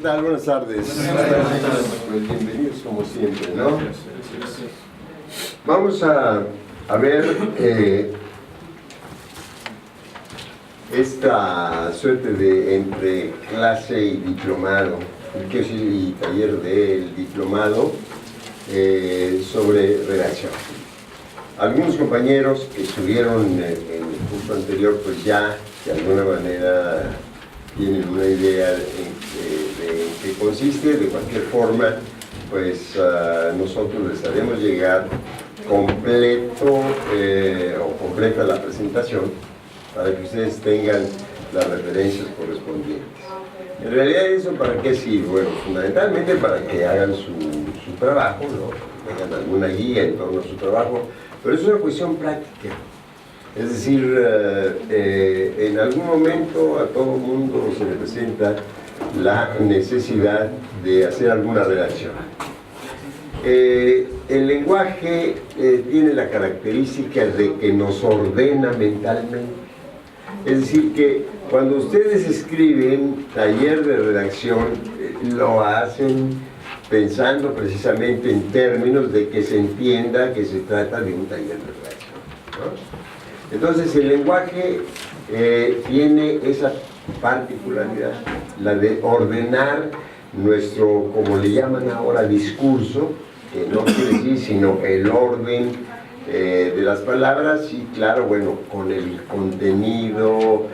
tal? Buenas tardes. Pues bienvenidos como siempre, ¿no? Vamos a ver esta suerte de entre clase y diplomado, y taller del diplomado sobre redacción. Algunos compañeros que estuvieron en el curso anterior, pues ya de alguna manera tienen una idea de qué consiste. De cualquier forma, pues nosotros les haremos llegar completo o completa la presentación para que ustedes tengan las referencias correspondientes. En realidad, ¿eso para qué sirve? Bueno, fundamentalmente para que hagan su trabajo, ¿no? Tengan alguna guía en torno a su trabajo, pero es una cuestión práctica. Es decir, en algún momento a todo mundo se le presenta la necesidad de hacer alguna redacción. El lenguaje tiene la característica de que nos ordena mentalmente. Es decir, que cuando ustedes escriben taller de redacción, lo hacen pensando precisamente en términos de que se entienda que se trata de un taller de redacción, ¿no? Entonces el lenguaje tiene esa particularidad, la de ordenar nuestro, como le llaman ahora, discurso, que no quiere decir sino el orden de las palabras, y claro, bueno, con el contenido,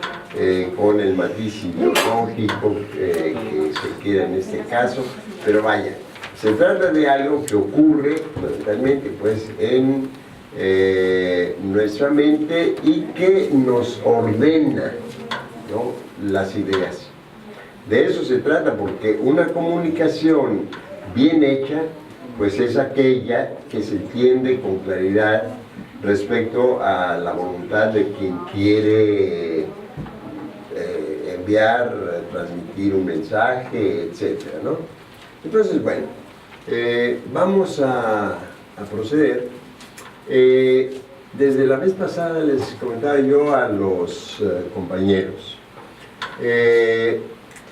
con el matiz ideológico que se quiera en este caso, pero vaya, se trata de algo que ocurre fundamentalmente pues en nuestra mente y que nos ordena, ¿no?, las ideas. De eso se trata, porque una comunicación bien hecha pues es aquella que se entiende con claridad respecto a la voluntad de quien quiere enviar, transmitir un mensaje, etcétera, ¿no? Entonces, bueno, vamos a proceder. Desde la vez pasada les comentaba yo a los compañeros,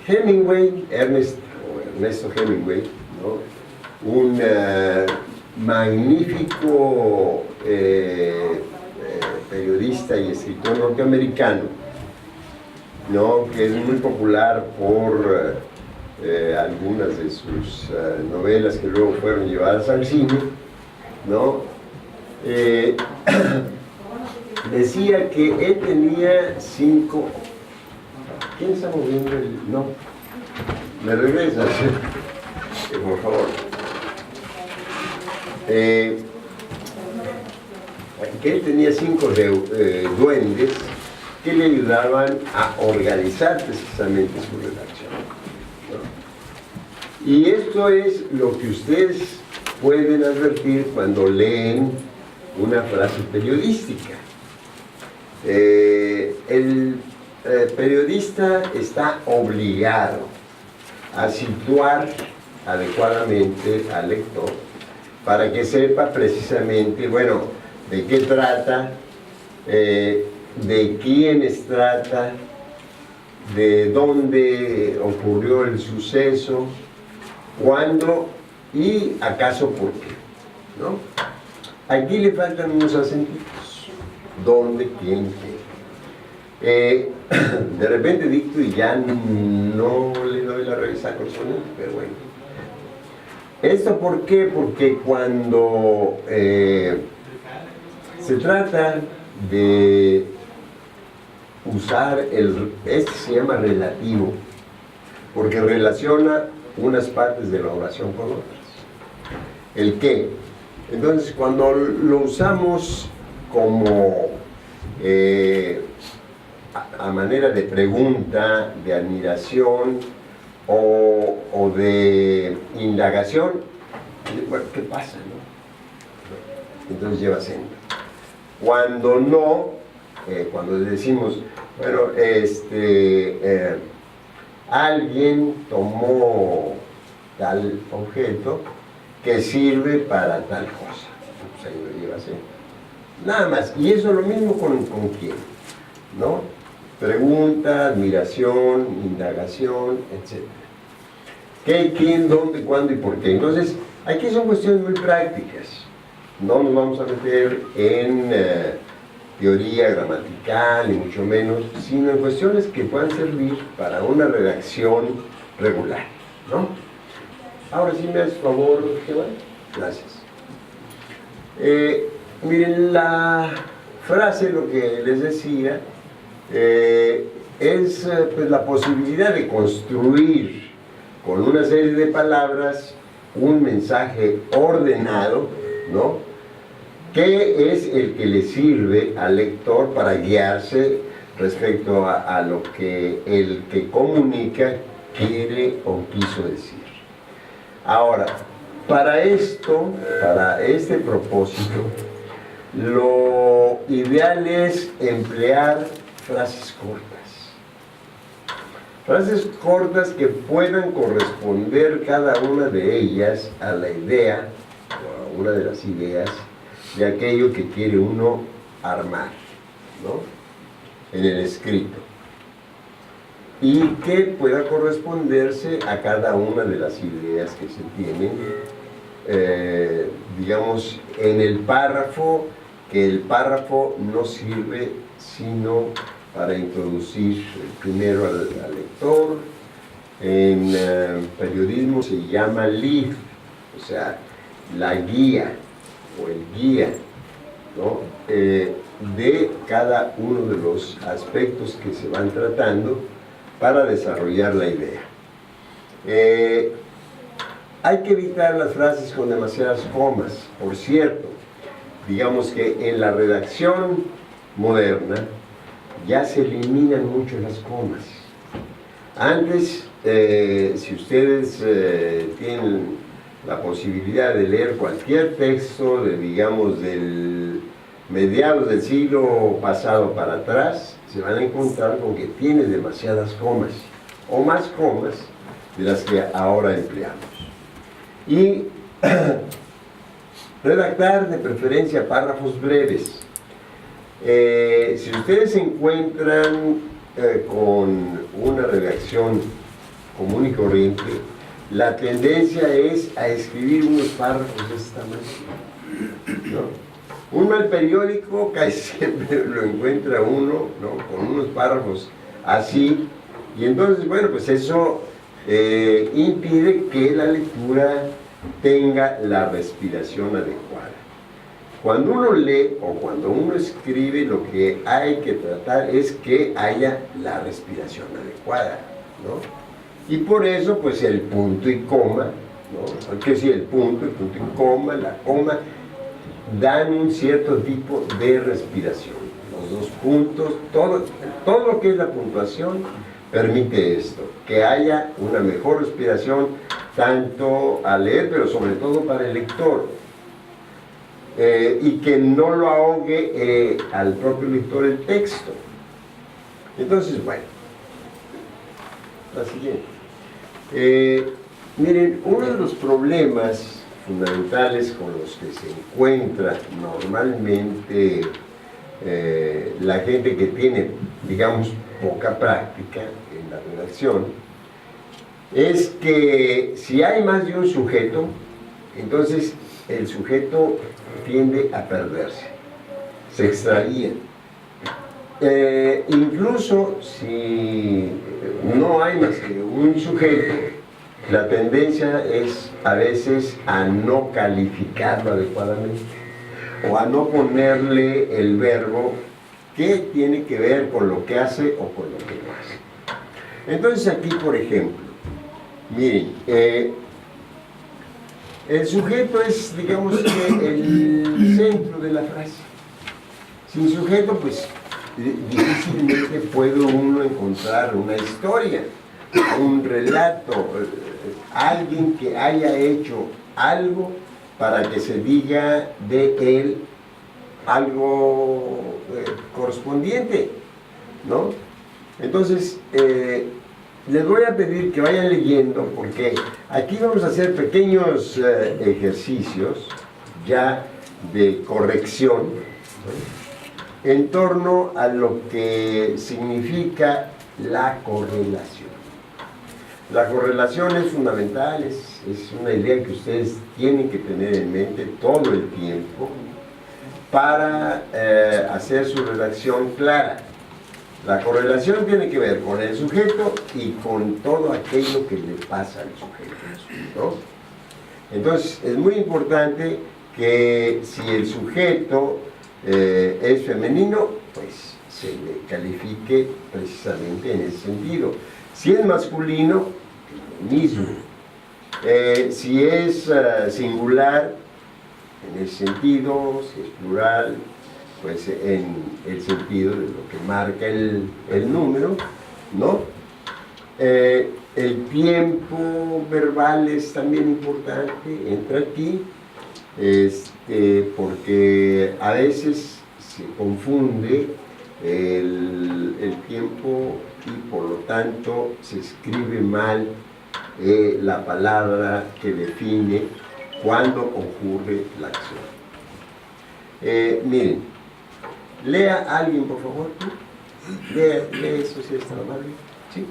Hemingway, Ernesto Hemingway, ¿no?, un magnífico periodista y escritor norteamericano, ¿no?, que es muy popular por algunas de sus novelas que luego fueron llevadas al cine, ¿no? Decía que él tenía 5... ¿Quién está moviendo el...? No. ¿Me regresas? Por favor. Que él tenía 5 duendes que le ayudaban a organizar precisamente su redacción, ¿no? Y esto es lo que ustedes pueden advertir cuando leen una frase periodística. El periodista está obligado a situar adecuadamente al lector para que sepa precisamente, bueno, de qué trata, de quiénes trata, de dónde ocurrió el suceso, cuándo y acaso por qué, ¿no? Aquí le faltan unos acentos, dónde, quién, qué. De repente dicto y ya no le doy la revisa consonante, pero bueno. ¿Esto por qué? Porque cuando se trata de usar este se llama relativo, porque relaciona unas partes de la oración con otras. ¿El qué? Entonces, cuando lo usamos como a manera de pregunta, de admiración o de indagación, bueno, ¿qué pasa, no? Entonces lleva acento. Cuando no, cuando decimos, bueno, alguien tomó tal objeto que sirve para tal cosa, pues ahí lo lleva acento. Nada más, y eso es lo mismo con quién, ¿no? Pregunta, admiración, indagación, etc. ¿Qué, quién, dónde, cuándo y por qué? Entonces, aquí son cuestiones muy prácticas. No nos vamos a meter en teoría gramatical, ni mucho menos, sino en cuestiones que puedan servir para una redacción regular, ¿no? Ahora sí me haces favor, Esteban. Gracias. Miren, la frase, lo que les decía, es pues, la posibilidad de construir con una serie de palabras un mensaje ordenado, ¿no? Que es el que le sirve al lector para guiarse respecto a lo que el que comunica quiere o quiso decir. Ahora, para esto, para este propósito, lo ideal es emplear frases cortas. Frases cortas que puedan corresponder cada una de ellas a la idea, o a una de las ideas, de aquello que quiere uno armar, ¿no? En el escrito. Y que pueda corresponderse a cada una de las ideas que se tienen, digamos, en el párrafo, que el párrafo no sirve sino para introducir primero al lector. En periodismo se llama lead, o sea, la guía o el guía, ¿no? De cada uno de los aspectos que se van tratando para desarrollar la idea. Hay que evitar las frases con demasiadas comas. Por cierto, digamos que en la redacción moderna ya se eliminan mucho las comas. Antes, si ustedes tienen la posibilidad de leer cualquier texto, digamos, del mediados del siglo pasado para atrás, se van a encontrar con que tiene demasiadas comas, o más comas de las que ahora empleamos. Y redactar de preferencia párrafos breves. Si ustedes se encuentran con una redacción común y corriente, la tendencia es a escribir unos párrafos de esta manera, ¿no? Uno al periódico casi siempre lo encuentra uno, ¿no? Con unos párrafos así, y entonces, bueno, pues eso impide que la lectura tenga la respiración adecuada. Cuando uno lee o cuando uno escribe, lo que hay que tratar es que haya la respiración adecuada, ¿no? Y por eso, pues el punto y coma, ¿no? Hay que decir el punto y coma, la coma, dan un cierto tipo de respiración. Los dos puntos, todo lo que es la puntuación permite esto, que haya una mejor respiración tanto al leer, pero sobre todo para el lector, y que no lo ahogue al propio lector el texto. Entonces, bueno, la siguiente. Miren, uno de los problemas fundamentales con los que se encuentra normalmente la gente que tiene, digamos, poca práctica en la redacción, es que si hay más de un sujeto, entonces el sujeto tiende a perderse, se extravía. Incluso si no hay más que un sujeto, la tendencia es a veces a no calificarlo adecuadamente o a no ponerle el verbo que tiene que ver con lo que hace o con lo que no hace. Entonces aquí, por ejemplo, miren, el sujeto es, digamos que, el centro de la frase. Sin sujeto, pues, difícilmente puede uno encontrar una historia, un relato, alguien que haya hecho algo para que se diga de él algo correspondiente, ¿no? Entonces, les voy a pedir que vayan leyendo, porque aquí vamos a hacer pequeños ejercicios ya de corrección, ¿no? En torno a lo que significa la correlación. La correlación es fundamental, es una idea que ustedes tienen que tener en mente todo el tiempo para hacer su redacción clara. La correlación tiene que ver con el sujeto y con todo aquello que le pasa al sujeto, ¿no? Entonces, es muy importante que si el sujeto es femenino, pues se le califique precisamente en ese sentido. Si es masculino, lo mismo. Si es singular, en ese sentido, si es plural, pues en el sentido de lo que marca el número, ¿no? El tiempo verbal es también importante, entra aquí, porque a veces se confunde el tiempo y por lo tanto se escribe mal la palabra que define cuándo ocurre la acción. Miren, lea a alguien por favor, ¿tú? Lea eso si es tan amable. ¿Sí?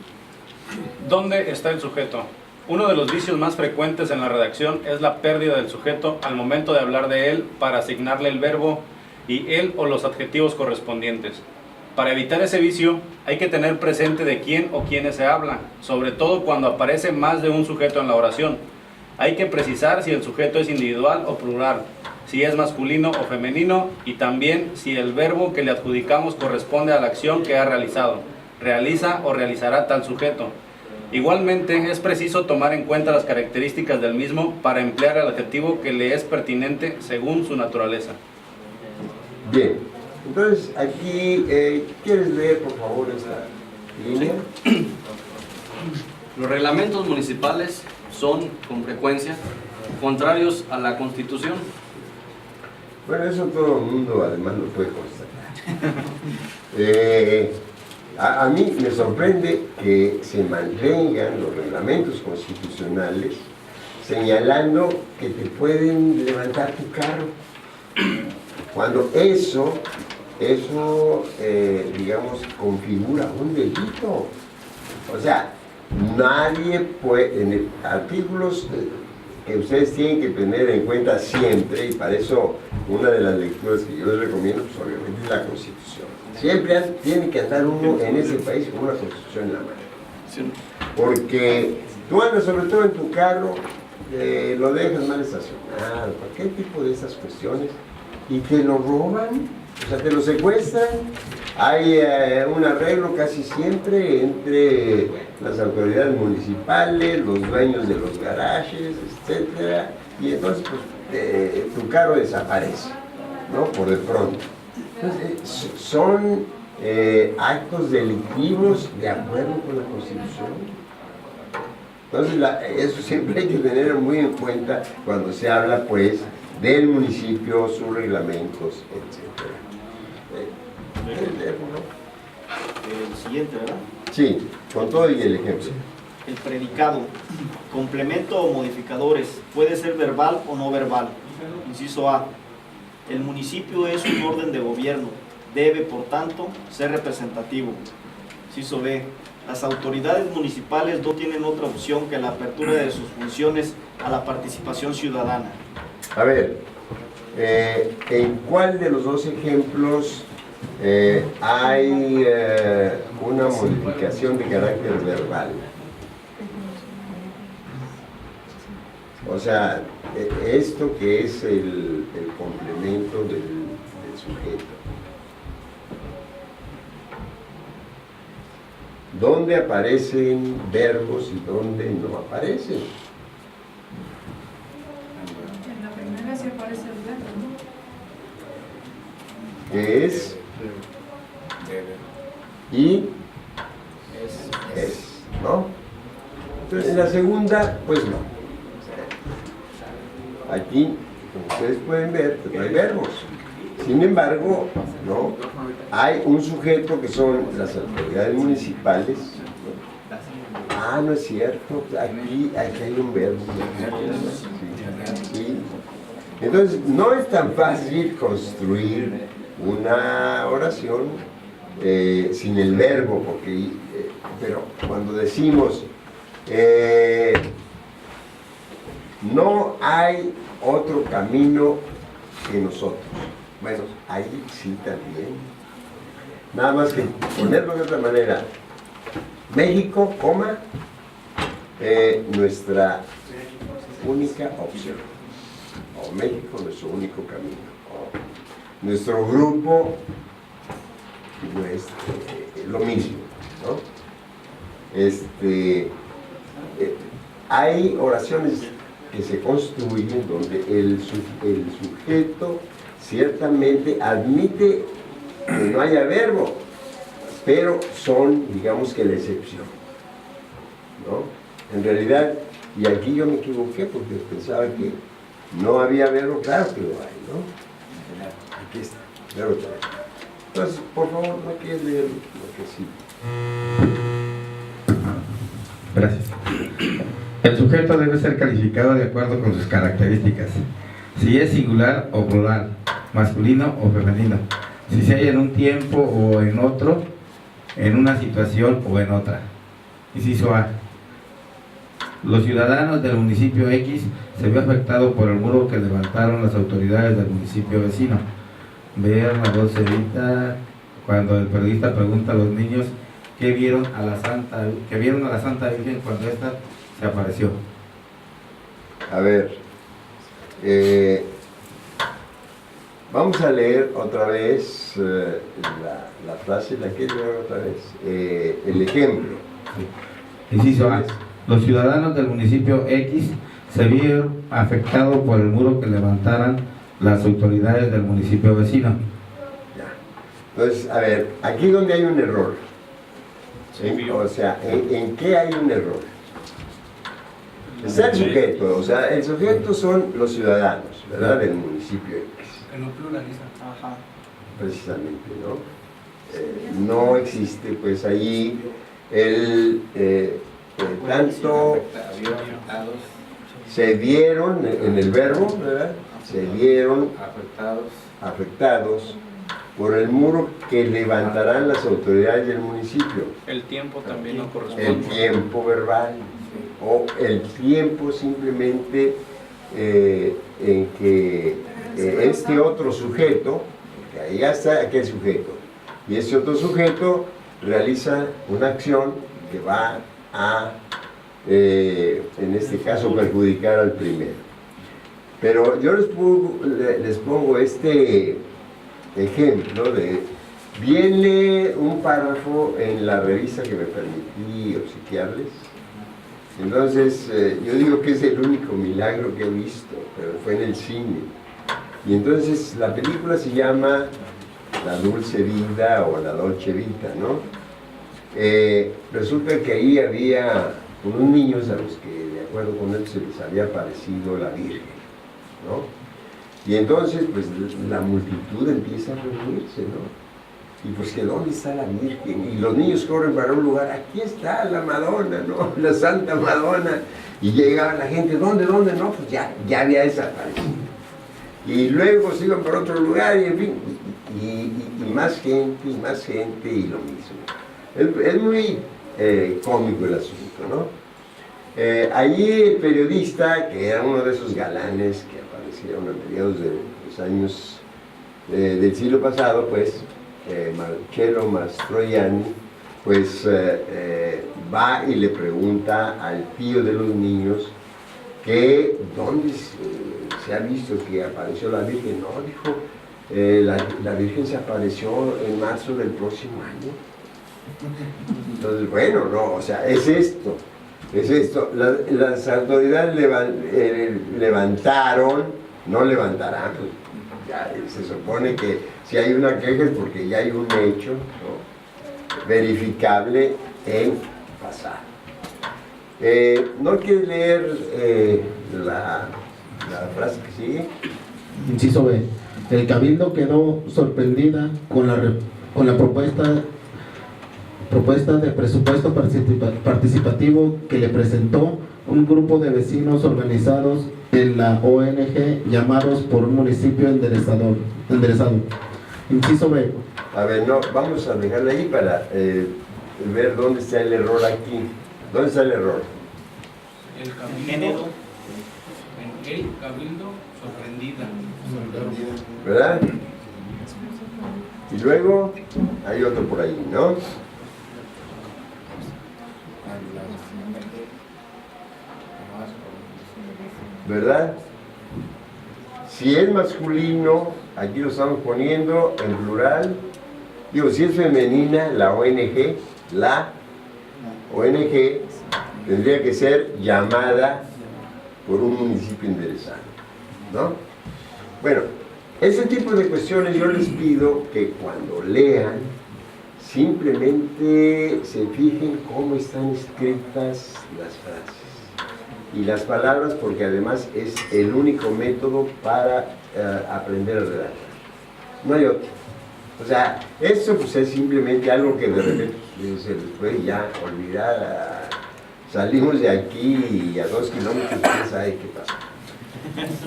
¿Dónde está el sujeto? Uno de los vicios más frecuentes en la redacción es la pérdida del sujeto al momento de hablar de él para asignarle el verbo y él o los adjetivos correspondientes. Para evitar ese vicio hay que tener presente de quién o quiénes se habla, sobre todo cuando aparece más de un sujeto en la oración. Hay que precisar si el sujeto es individual o plural, si es masculino o femenino y también si el verbo que le adjudicamos corresponde a la acción que ha realizado, realiza o realizará tal sujeto. Igualmente es preciso tomar en cuenta las características del mismo para emplear el adjetivo que le es pertinente según su naturaleza. Bien, entonces aquí, ¿quieres leer por favor esta línea? Los reglamentos municipales son, con frecuencia, contrarios a la Constitución. Bueno, eso todo el mundo además lo puede constatar. A mí me sorprende que se mantengan los reglamentos constitucionales señalando que te pueden levantar tu carro, cuando eso digamos, configura un delito. O sea, nadie puede, en artículos que ustedes tienen que tener en cuenta siempre, y para eso una de las lecturas que yo les recomiendo, pues obviamente es la Constitución. Siempre tiene que andar uno en ese país con una Constitución en la mano. Sí. Porque tú andas sobre todo en tu carro, lo dejas mal estacionado, cualquier tipo de esas cuestiones, y te lo roban, o sea, te lo secuestran. Hay un arreglo casi siempre entre las autoridades municipales, los dueños de los garajes, etcétera, y entonces pues, tu carro desaparece, ¿no? Por de pronto. Entonces, son actos delictivos de acuerdo con la Constitución. Entonces, eso siempre hay que tener muy en cuenta cuando se habla, pues, del municipio, sus reglamentos, etc. El siguiente, ¿verdad? Sí, con todo y el ejemplo. El predicado, complemento o modificadores, puede ser verbal o no verbal. Inciso A. El municipio es un orden de gobierno, debe, por tanto, ser representativo. Inciso B. Las autoridades municipales no tienen otra opción que la apertura de sus funciones a la participación ciudadana. A ver, ¿en cuál de los dos ejemplos hay una modificación de carácter verbal? O sea, esto que es el complemento del sujeto. ¿Dónde aparecen verbos y dónde no aparecen? En la primera sí aparece el verbo, ¿no? ¿Qué es? Y es, ¿no? Entonces, en la segunda, pues no. Aquí, como ustedes pueden ver, pues no hay verbos. Sin embargo, ¿no? Hay un sujeto que son las autoridades municipales, ¿no? Ah, no es cierto, aquí hay un verbo. Sí. Entonces, no es tan fácil construir una oración sin el verbo, porque, pero cuando decimos No hay otro camino que nosotros. Bueno, ahí sí también. Nada más que ponerlo de otra manera. México, coma, nuestra única opción. O México, nuestro único camino. O nuestro grupo, pues, lo mismo, ¿no? Hay oraciones que se construyen donde el sujeto ciertamente admite que no haya verbo, pero son, digamos que la excepción, ¿no? En realidad, y aquí yo me equivoqué porque pensaba que no había verbo, claro que lo hay, ¿no? Aquí está, verbo traer. Entonces, por favor, no hay que leer lo que sí. Gracias. El sujeto debe ser calificado de acuerdo con sus características. Si es singular o plural, masculino o femenino. Si se halla en un tiempo o en otro, en una situación o en otra. Inciso A. Los ciudadanos del municipio X se vio afectado por el muro que levantaron las autoridades del municipio vecino. Vean la voz evita cuando el periodista pregunta a los niños que vieron a la Santa Virgen cuando ésta se apareció. A ver, vamos a leer otra vez la frase, la que leer otra vez, el ejemplo. Inciso A. Los ciudadanos del municipio X se vieron afectados por el muro que levantaran las autoridades del municipio vecino. Ya. Entonces, a ver, aquí donde hay un error. O sea, ¿en qué hay un error? Está el sujeto, o sea, el sujeto son los ciudadanos, ¿verdad? Del municipio X. Que no pluraliza. Ajá. Precisamente, ¿no? No existe, pues, ahí el tanto se vieron en el verbo, ¿verdad? Se vieron afectados por el muro que levantarán las autoridades del municipio. El tiempo también no corresponde. El tiempo verbal o el tiempo simplemente en que este otro sujeto, porque ahí ya está aquel sujeto, y este otro sujeto realiza una acción que va a, en este caso, perjudicar al primero. Pero yo les pongo este ejemplo de, viene un párrafo en la revista que me permití obsequiarles. Entonces, yo digo que es el único milagro que he visto, pero fue en el cine. Y entonces la película se llama La Dulce Vida o La Dolce Vita, ¿no? Resulta que ahí había unos niños a los que, de acuerdo con él, se les había aparecido la Virgen, ¿no? Y entonces, pues, la multitud empieza a reunirse, ¿no? Y pues, que ¿dónde está la Virgen? Y los niños corren para un lugar, aquí está la Madonna, ¿no? La Santa Madonna. Y llegaba la gente, ¿dónde? No, pues ya había desaparecido. Y luego se iban para otro lugar, y en fin, y más gente, y lo mismo. Es muy cómico el asunto, ¿no? Allí el periodista, que era uno de esos galanes que aparecieron a mediados de los años del siglo pasado, pues, Marcello Mastroianni, pues va y le pregunta al tío de los niños que dónde se ha visto que apareció la Virgen. No, dijo, la Virgen se apareció en marzo del próximo año. Entonces, bueno, no, o sea, es esto. Las autoridades levantaron, no levantarán, pues, ya se supone que si hay una queja es porque ya hay un hecho, ¿no?, verificable en pasado. ¿No quieres leer la frase que sigue? Inciso B. El Cabildo quedó sorprendida con la propuesta de presupuesto participativo que le presentó un grupo de vecinos organizados en la ONG llamados por un municipio enderezado. Inciso B. A ver, no, vamos a dejarla ahí para ver dónde está el error aquí. ¿Dónde está el error? El género. En el cabildo sorprendida. ¿Verdad? Y luego hay otro por ahí, ¿no? ¿Verdad? Si es masculino, aquí lo estamos poniendo en plural. Digo, si es femenina, la ONG tendría que ser llamada por un municipio enderezado, ¿no? Bueno, ese tipo de cuestiones yo les pido que cuando lean, simplemente se fijen cómo están escritas las frases y las palabras, porque además es el único método para aprender a redactar. No hay otro. O sea, eso pues es simplemente algo que de repente se les puede ya olvidar. Salimos de aquí y a 2 kilómetros, quién sabe qué pasa.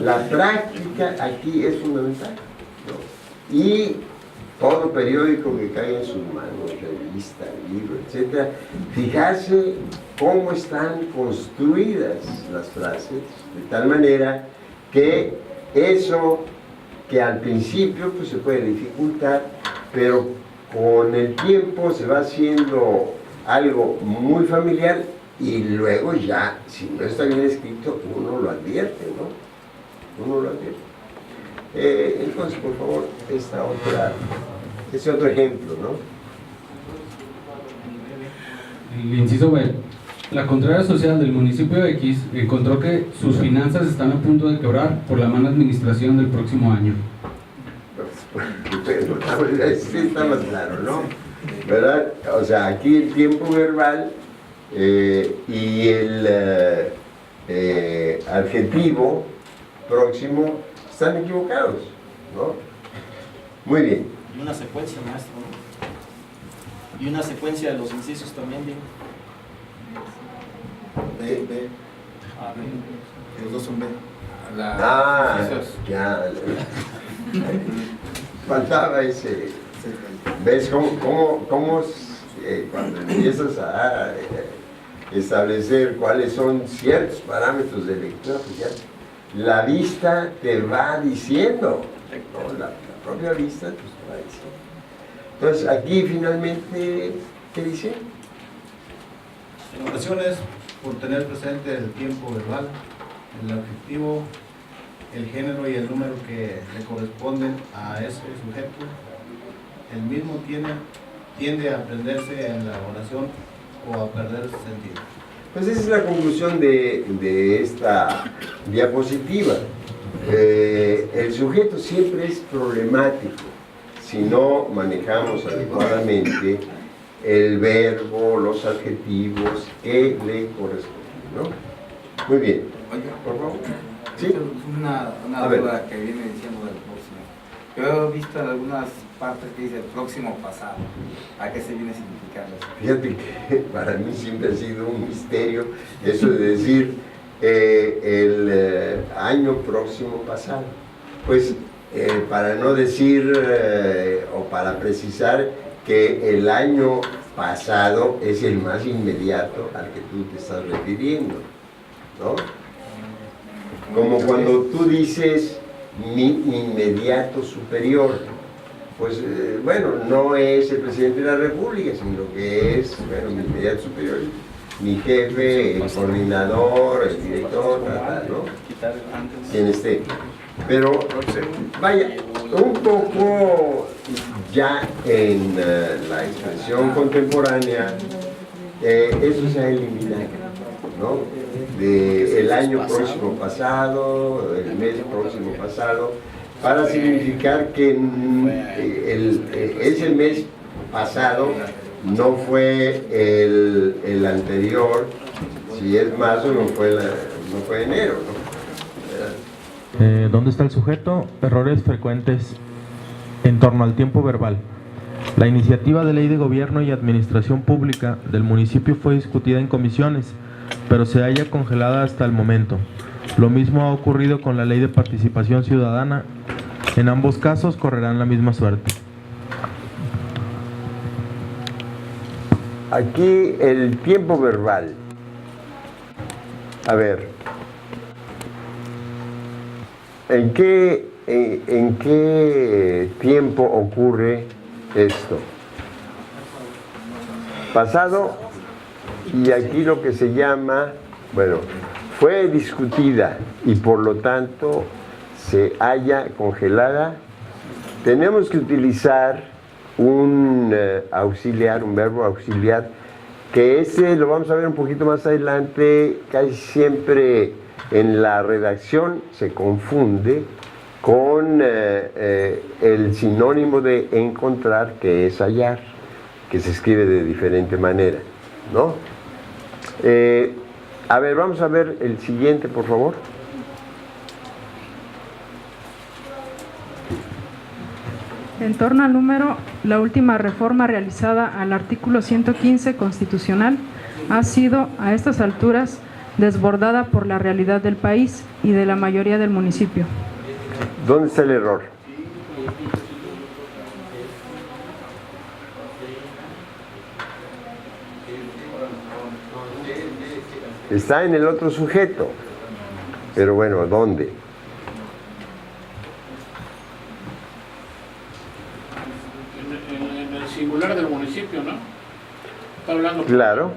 La práctica aquí es fundamental, ¿no? Y todo periódico que caiga en sus manos, revista, libro, etc., fijarse cómo están construidas las frases, de tal manera que eso que al principio pues, se puede dificultar, pero con el tiempo se va haciendo algo muy familiar y luego ya, si no está bien escrito, uno lo advierte, ¿no? Uno lo advierte. Entonces, por favor, ese otro ejemplo, ¿no? El inciso B. La Contraloría Social del municipio X encontró que sus finanzas están a punto de quebrar por la mala administración del próximo año. Sí, está más claro, ¿no? ¿Verdad? O sea, aquí el tiempo verbal y el adjetivo próximo están equivocados, ¿no? Muy bien. Y una secuencia, maestro, ¿no? Y una secuencia de los incisos también, bien. B. Los dos son B. Ya. Faltaba ese. ¿Ves cómo cuando empiezas a establecer cuáles son ciertos parámetros de lectura, pues ya la vista te va diciendo, ¿no? La propia vista pues, te va diciendo. Entonces aquí finalmente, ¿qué dice? En ocasiones, por tener presente el tiempo verbal, el adjetivo, el género y el número que le corresponden a ese sujeto, el mismo tiende a aprenderse en la oración o a perder su sentido. Pues esa es la conclusión de esta diapositiva. El sujeto siempre es problemático si no manejamos adecuadamente el verbo, los adjetivos que le corresponden, ¿no? Muy bien. Oiga, Por favor. ¿sí? Sí. Una A ver. duda que viene diciendo del próximo. Yo he visto en algunas partes que dice el próximo pasado. ¿A qué se viene significando eso? Fíjate que para mí siempre ha sido un misterio eso de decir el año próximo pasado. Pues para no decir o para precisar que el año pasado es el más inmediato al que tú te estás refiriendo, ¿no? Como cuando tú dices mi inmediato superior, pues bueno, no es el presidente de la República, sino que es, bueno, mi inmediato superior, mi jefe, el coordinador, el director, ¿no? Quien esté. Pero, vaya, un poco ya en la expresión contemporánea, eso se ha eliminado, ¿no? El año próximo pasado, el mes próximo pasado, para significar que ese mes pasado no fue el anterior, si es marzo no fue enero, ¿no? ¿Dónde está el sujeto? Errores frecuentes en torno al tiempo verbal. La iniciativa de ley de gobierno y administración pública del municipio fue discutida en comisiones, pero se halla congelada hasta el momento. Lo mismo ha ocurrido con la ley de participación ciudadana. En ambos casos correrán la misma suerte. Aquí el tiempo verbal A ver, ¿en qué tiempo ocurre esto? Pasado, y aquí lo que se llama, bueno, fue discutida y por lo tanto se halla congelada. Tenemos que utilizar un auxiliar, un verbo auxiliar, que ese lo vamos a ver un poquito más adelante. Casi siempre en la redacción se confunde con el sinónimo de encontrar, que es hallar, que se escribe de diferente manera, ¿no? A ver, vamos a ver el siguiente, por favor. En torno al número, la última reforma realizada al artículo 115 constitucional ha sido, a estas alturas, desbordada por la realidad del país y de la mayoría del municipio. ¿Dónde está el error? Está en el otro sujeto, pero bueno, ¿dónde? En el singular del municipio, ¿no? Está hablando. Claro,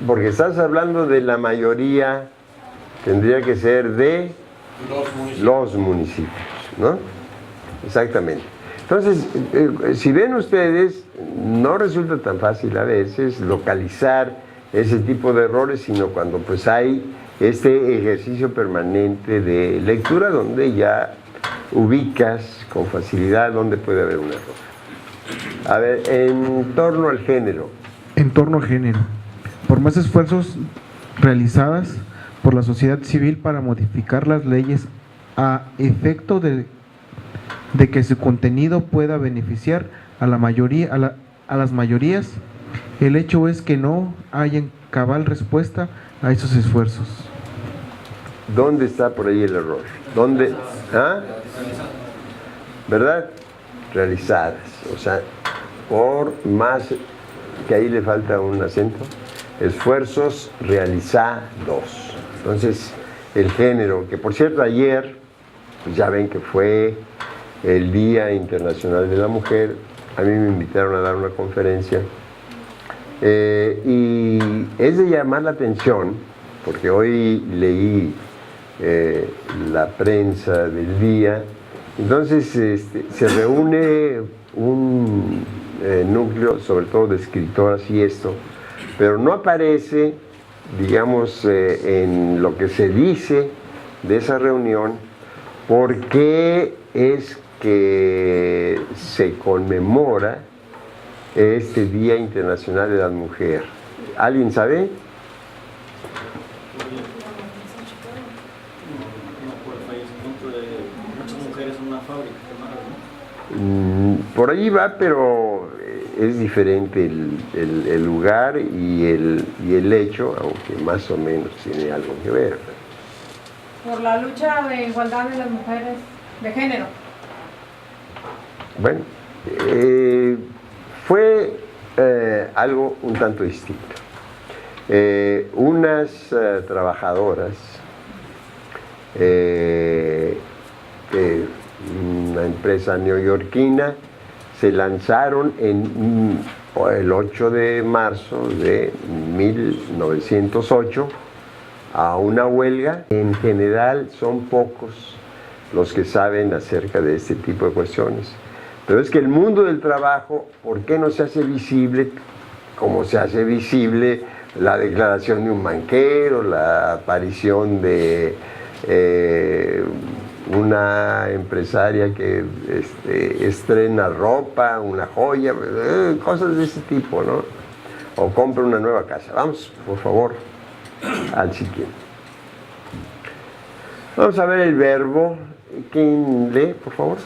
porque estás hablando de la mayoría, tendría que ser de los municipios, ¿no? Exactamente. Entonces, si ven ustedes, no resulta tan fácil a veces localizar ese tipo de errores, sino cuando pues hay este ejercicio permanente de lectura donde ya ubicas con facilidad dónde puede haber un error. A ver, en torno al género. En torno al género. Por más esfuerzos realizadas por la sociedad civil para modificar las leyes a efecto de que su contenido pueda beneficiar a la mayoría, a las mayorías, el hecho es que no hay cabal respuesta a esos esfuerzos. ¿Dónde está por ahí el error? ¿Dónde? ¿Ah? ¿Verdad? Realizadas. O sea, por más que ahí le falta un acento, esfuerzos realizados. Entonces, el género, que por cierto ayer, pues ya ven que fue el Día Internacional de la Mujer, a mí me invitaron a dar una conferencia. Y es de llamar la atención, porque hoy leí la prensa del día, entonces se reúne un núcleo, sobre todo de escritoras y esto, pero no aparece, digamos, en lo que se dice de esa reunión, por qué es que se conmemora este Día Internacional de la Mujer. ¿Alguien sabe? Muchas mujeres en una fábrica. Por ahí va, pero es diferente el lugar y el hecho, aunque más o menos tiene algo que ver. Por la lucha de igualdad de las mujeres de género. Bueno, fue algo un tanto distinto. Unas trabajadoras de una empresa neoyorquina se lanzaron el 8 de marzo de 1908 a una huelga. En general son pocos los que saben acerca de este tipo de cuestiones. Pero es que el mundo del trabajo, ¿por qué no se hace visible como se hace visible la declaración de un banquero, la aparición de una empresaria que estrena ropa, una joya, cosas de ese tipo, ¿no? O compra una nueva casa. Vamos, por favor, al siguiente. Vamos a ver el verbo. ¿Quién lee, por favor?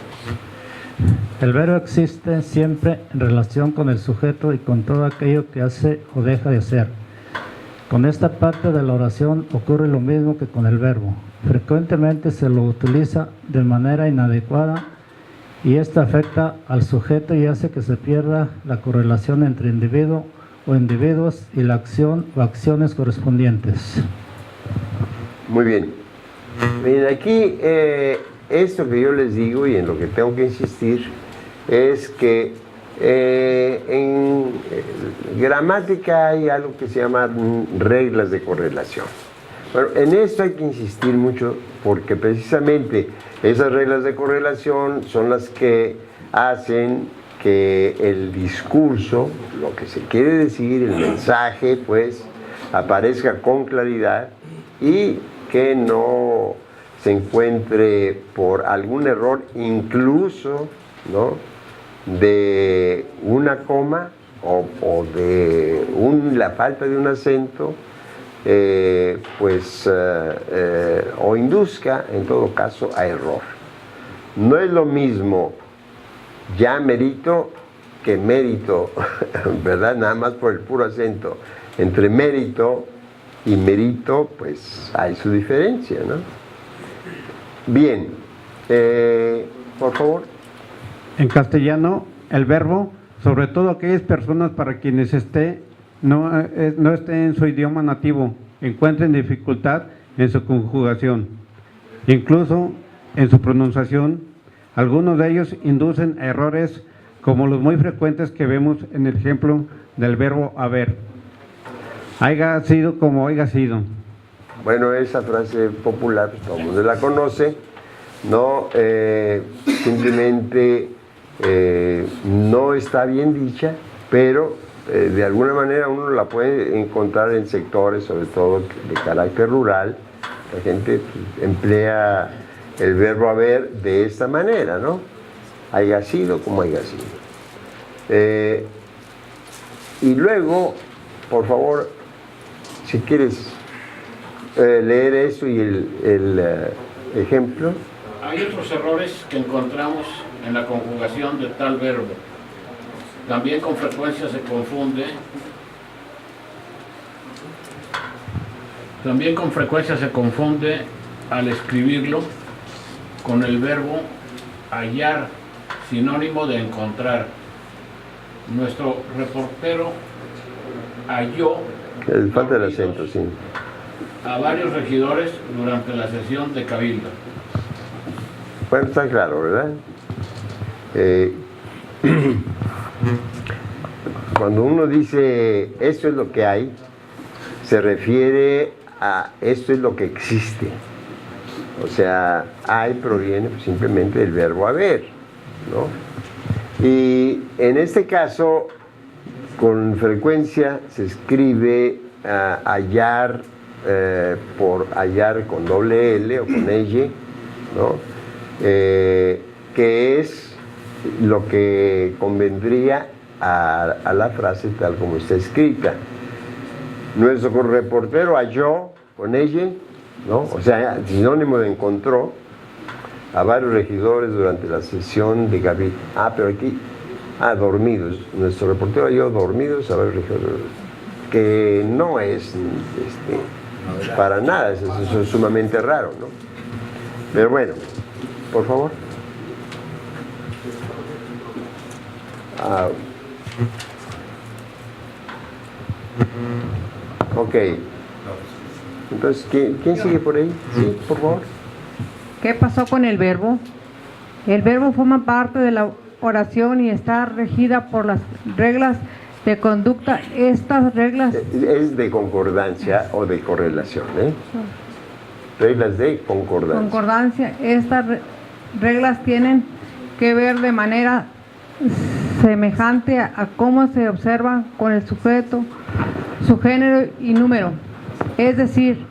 El verbo existe siempre en relación con el sujeto y con todo aquello que hace o deja de hacer. Con esta parte de la oración ocurre lo mismo que con el verbo. Frecuentemente se lo utiliza de manera inadecuada y esto afecta al sujeto y hace que se pierda la correlación entre individuo o individuos y la acción o acciones correspondientes. Muy bien. Miren, aquí esto que yo les digo y en lo que tengo que insistir es que en gramática hay algo que se llama reglas de correlación. Bueno, en esto hay que insistir mucho porque precisamente esas reglas de correlación son las que hacen que el discurso, lo que se quiere decir, el mensaje, pues, aparezca con claridad y que no se encuentre por algún error, incluso, ¿no?, de una coma o de la falta de un acento, o induzca, en todo caso, a error. No es lo mismo ya mérito que mérito, ¿verdad? Nada más por el puro acento. Entre mérito y mérito, pues hay su diferencia, ¿no? Bien, por favor. En castellano, el verbo, sobre todo aquellas personas para quienes no esté en su idioma nativo, encuentren dificultad en su conjugación, incluso en su pronunciación. Algunos de ellos inducen a errores como los muy frecuentes que vemos en el ejemplo del verbo haber. Haiga sido como haiga sido. Bueno, esa frase popular, pues, todo el mundo la conoce, ¿no? Simplemente no está bien dicha, pero de alguna manera uno la puede encontrar en sectores, sobre todo de carácter rural. La gente emplea el verbo haber de esta manera, ¿no? Haya sido como haya sido. Y luego, por favor, si quieres leer eso y el ejemplo. Hay otros errores que encontramos en la conjugación de tal verbo. También con frecuencia se confunde al escribirlo con el verbo hallar, sinónimo de encontrar. Nuestro reportero halló falta el acento, sí, a varios regidores durante la sesión de Cabildo. Bueno, está claro, ¿verdad? Cuando uno dice esto es lo que hay, se refiere a esto es lo que existe. O sea, hay proviene simplemente del verbo haber, ¿no? Y en este caso, con frecuencia se escribe hallar por hallar con doble L o con L, ¿no? Que es lo que convendría a la frase tal como está escrita. Nuestro reportero halló con ella, ¿no? O sea, sinónimo de encontró a varios regidores durante la sesión de Cabildo. Pero aquí, dormidos. Nuestro reportero halló dormidos a varios regidores, que no es para nada, eso es sumamente raro, ¿no? Pero bueno, por favor. Ok. Entonces, ¿quién sigue por ahí? Sí, por favor. ¿Qué pasó con el verbo? El verbo forma parte de la oración y está regida por las reglas de conducta. Estas reglas... Es de concordancia o de correlación, ¿eh? Reglas de concordancia. Concordancia. Estas reglas tienen que ver de manera semejante a cómo se observan con el sujeto, su género y número. Es decir,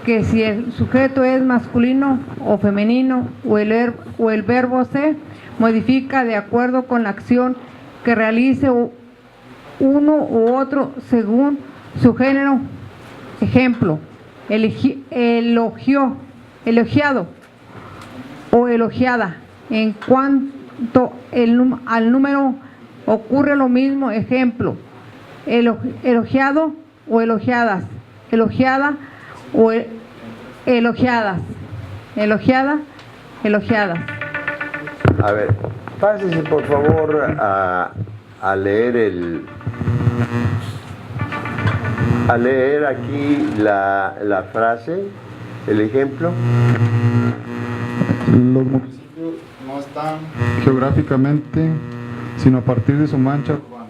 que si el sujeto es masculino o femenino o el verbo se modifica de acuerdo con la acción que realice uno u otro según su género. Ejemplo, elogiado o elogiada. En cuanto al número ocurre lo mismo. Ejemplo, elogiado o elogiadas, elogiada o elogiadas, elogiada, elogiadas. A ver, pásese por favor a leer aquí la frase. el ejemplo. Los municipios no están geográficamente, sino a partir de su mancha urbana.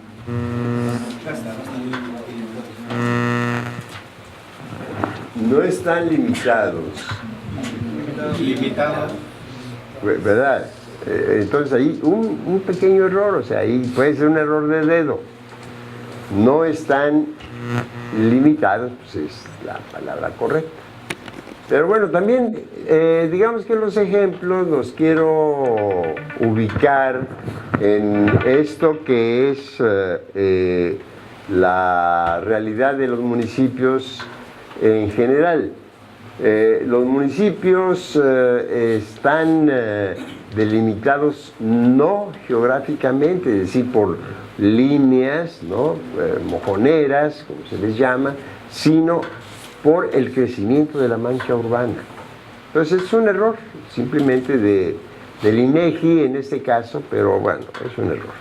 No están limitados. Limitados. ¿Verdad? Entonces ahí un pequeño error, o sea, ahí puede ser un error de dedo. No están limitados, pues es la palabra correcta. Pero bueno, también digamos que en los ejemplos los quiero ubicar en esto que es la realidad de los municipios en general. Los municipios están delimitados no geográficamente, es decir, por líneas, ¿no? Mojoneras, como se les llama, sino por el crecimiento de la mancha urbana. Entonces es un error, simplemente del INEGI en este caso, pero bueno, es un error.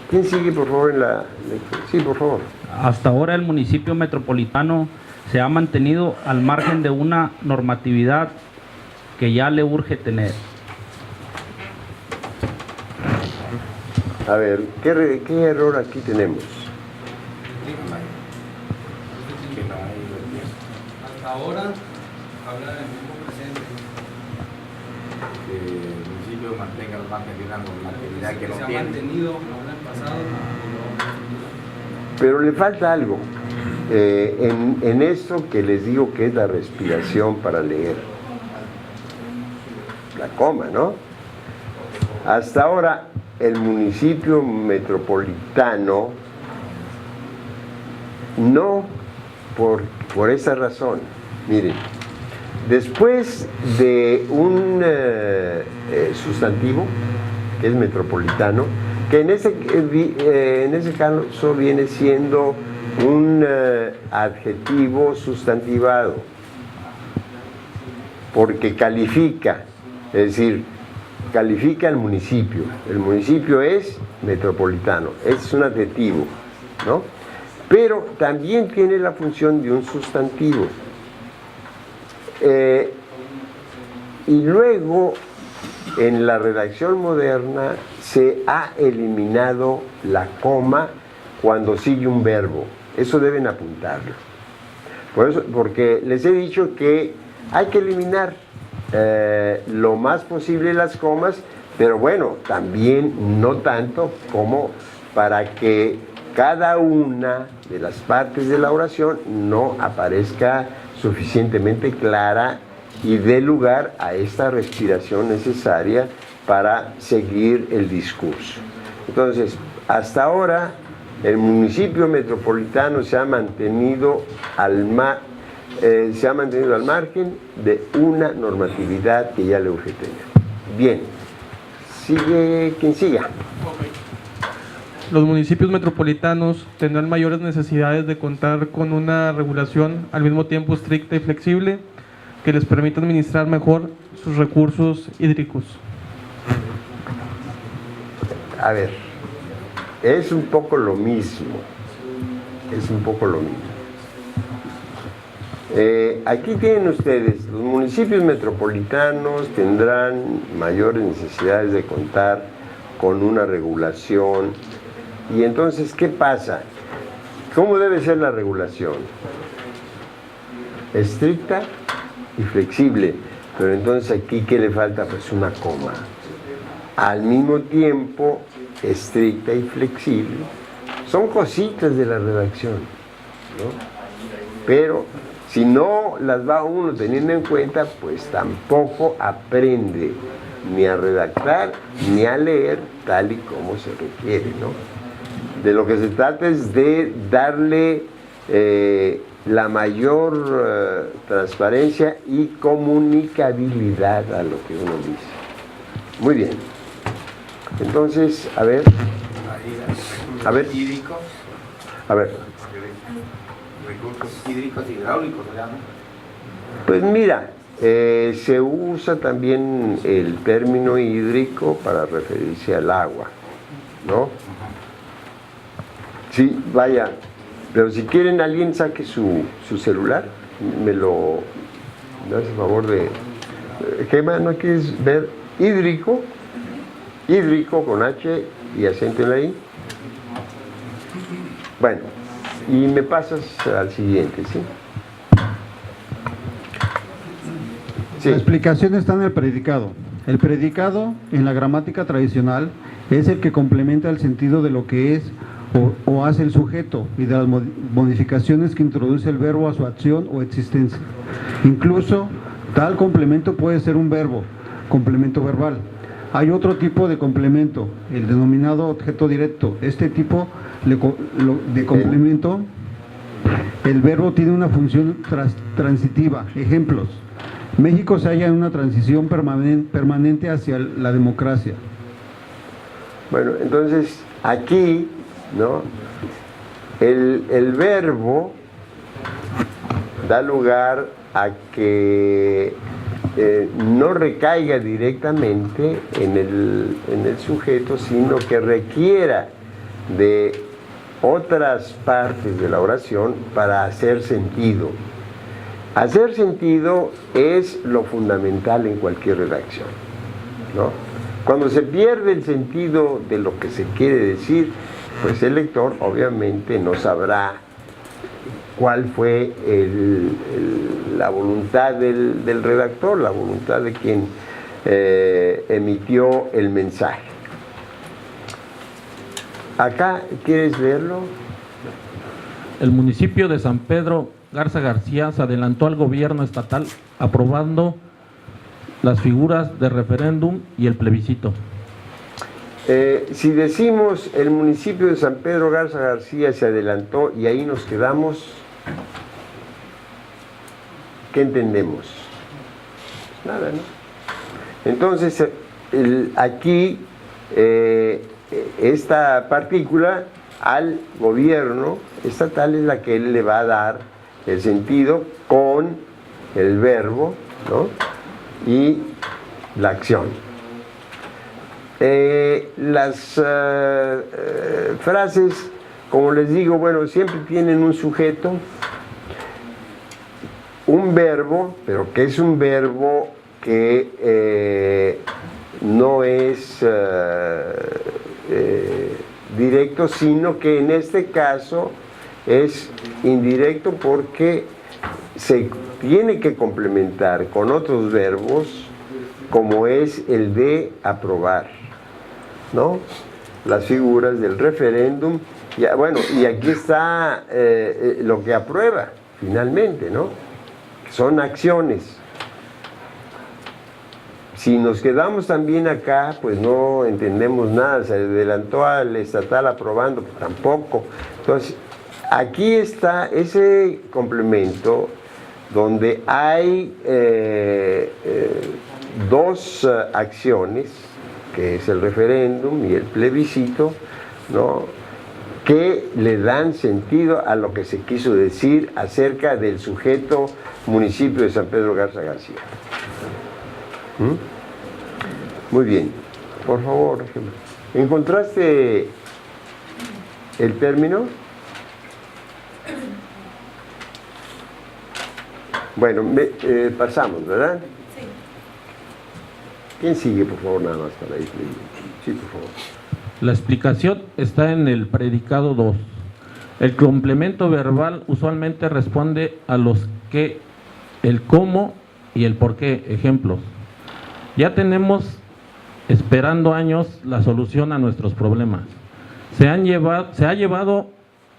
¿Quién sigue, por favor, en la lectura? Sí, por favor. Hasta ahora el municipio metropolitano se ha mantenido al margen de una normatividad que ya le urge tener. A ver, ¿qué error aquí tenemos? Hasta ahora habla del mismo presente. Que el municipio mantenga al margen de una normatividad que no tiene. Se ha mantenido ahora en pasado. Pero le falta algo en esto que les digo que es la respiración para leer. La coma, ¿no? Hasta ahora el municipio metropolitano no, por esa razón. Miren, después de un sustantivo que es metropolitano, que en ese caso viene siendo un adjetivo sustantivado, porque califica, es decir, califica al municipio. El municipio es metropolitano, es un adjetivo, ¿no? Pero también tiene la función de un sustantivo. Y luego, en la redacción moderna, se ha eliminado la coma cuando sigue un verbo. Eso deben apuntarlo. Por eso, porque les he dicho que hay que eliminar lo más posible las comas, pero bueno, también no tanto como para que cada una de las partes de la oración no aparezca suficientemente clara y dé lugar a esta respiración necesaria para seguir el discurso. Entonces, hasta ahora el municipio metropolitano se ha mantenido al margen de una normatividad que ya le urge tener. Bien, sigue quien siga. Los municipios metropolitanos tendrán mayores necesidades de contar con una regulación al mismo tiempo estricta y flexible que les permita administrar mejor sus recursos hídricos. A ver, es un poco lo mismo. Aquí tienen ustedes, los municipios metropolitanos tendrán mayores necesidades de contar con una regulación. Y entonces, ¿qué pasa? ¿Cómo debe ser la regulación? Estricta y flexible. Pero entonces aquí, ¿qué le falta? Pues una coma. Al mismo tiempo, estricta y flexible. Son cositas de la redacción, ¿no? Pero si no las va uno teniendo en cuenta, pues tampoco aprende ni a redactar ni a leer tal y como se requiere, ¿no? De lo que se trata es de darle la mayor transparencia y comunicabilidad a lo que uno dice. Muy bien. Entonces, a ver. Hídricos. A ver. Recursos hídricos hidráulicos, ¿verdad? Pues mira, se usa también el término hídrico para referirse al agua, ¿no? Sí, vaya, Pero si quieren, alguien saque su celular, me hace favor de... ¿Qué más no quieres ver? Hídrico con H y acento en la I. Bueno, y me pasas al siguiente, ¿sí? La explicación está en el predicado. El predicado, en la gramática tradicional, es el que complementa el sentido de lo que es o hace el sujeto y de las modificaciones que introduce el verbo a su acción o existencia. Incluso, tal complemento puede ser un verbo, complemento verbal. Hay otro tipo de complemento, el denominado objeto directo. Este tipo de complemento, el verbo tiene una función transitiva. Ejemplos: México se halla en una transición permanente hacia la democracia. Bueno, entonces aquí, ¿no? El verbo da lugar a que no recaiga directamente en el sujeto, sino que requiera de otras partes de la oración para hacer sentido. Hacer sentido es lo fundamental en cualquier redacción, ¿no? Cuando se pierde el sentido de lo que se quiere decir, pues el lector obviamente no sabrá cuál fue la voluntad del redactor, la voluntad de quien emitió el mensaje. Acá, ¿quieres leerlo? El municipio de San Pedro Garza García se adelantó al gobierno estatal aprobando las figuras de referéndum y el plebiscito. Si decimos el municipio de San Pedro Garza García se adelantó y ahí nos quedamos, ¿qué entendemos? Nada, ¿no? Entonces, aquí, esta partícula al gobierno estatal es la que él le va a dar el sentido con el verbo, ¿no? Y la acción. Las frases, como les digo, bueno, siempre tienen un sujeto, un verbo, pero que es un verbo que no es directo, sino que en este caso es indirecto porque se tiene que complementar con otros verbos, como es el de aprobar, ¿no? Las figuras del referéndum, bueno, y aquí está lo que aprueba finalmente, ¿no? Son acciones. Si nos quedamos también acá, pues no entendemos nada. Se adelantó al estatal aprobando, pues tampoco. Entonces, aquí está ese complemento donde hay dos acciones, que es el referéndum y el plebiscito, ¿no?, que le dan sentido a lo que se quiso decir acerca del sujeto municipio de San Pedro Garza García. Muy bien, por favor, ¿encontraste el término? Bueno, pasamos, ¿verdad? Sí. ¿Quién sigue, por favor, nada más para ir? Sí, por favor. La explicación está en el predicado 2. El complemento verbal usualmente responde a los qué, el cómo y el por qué. Ejemplos: ya tenemos esperando años la solución a nuestros problemas. Se ha llevado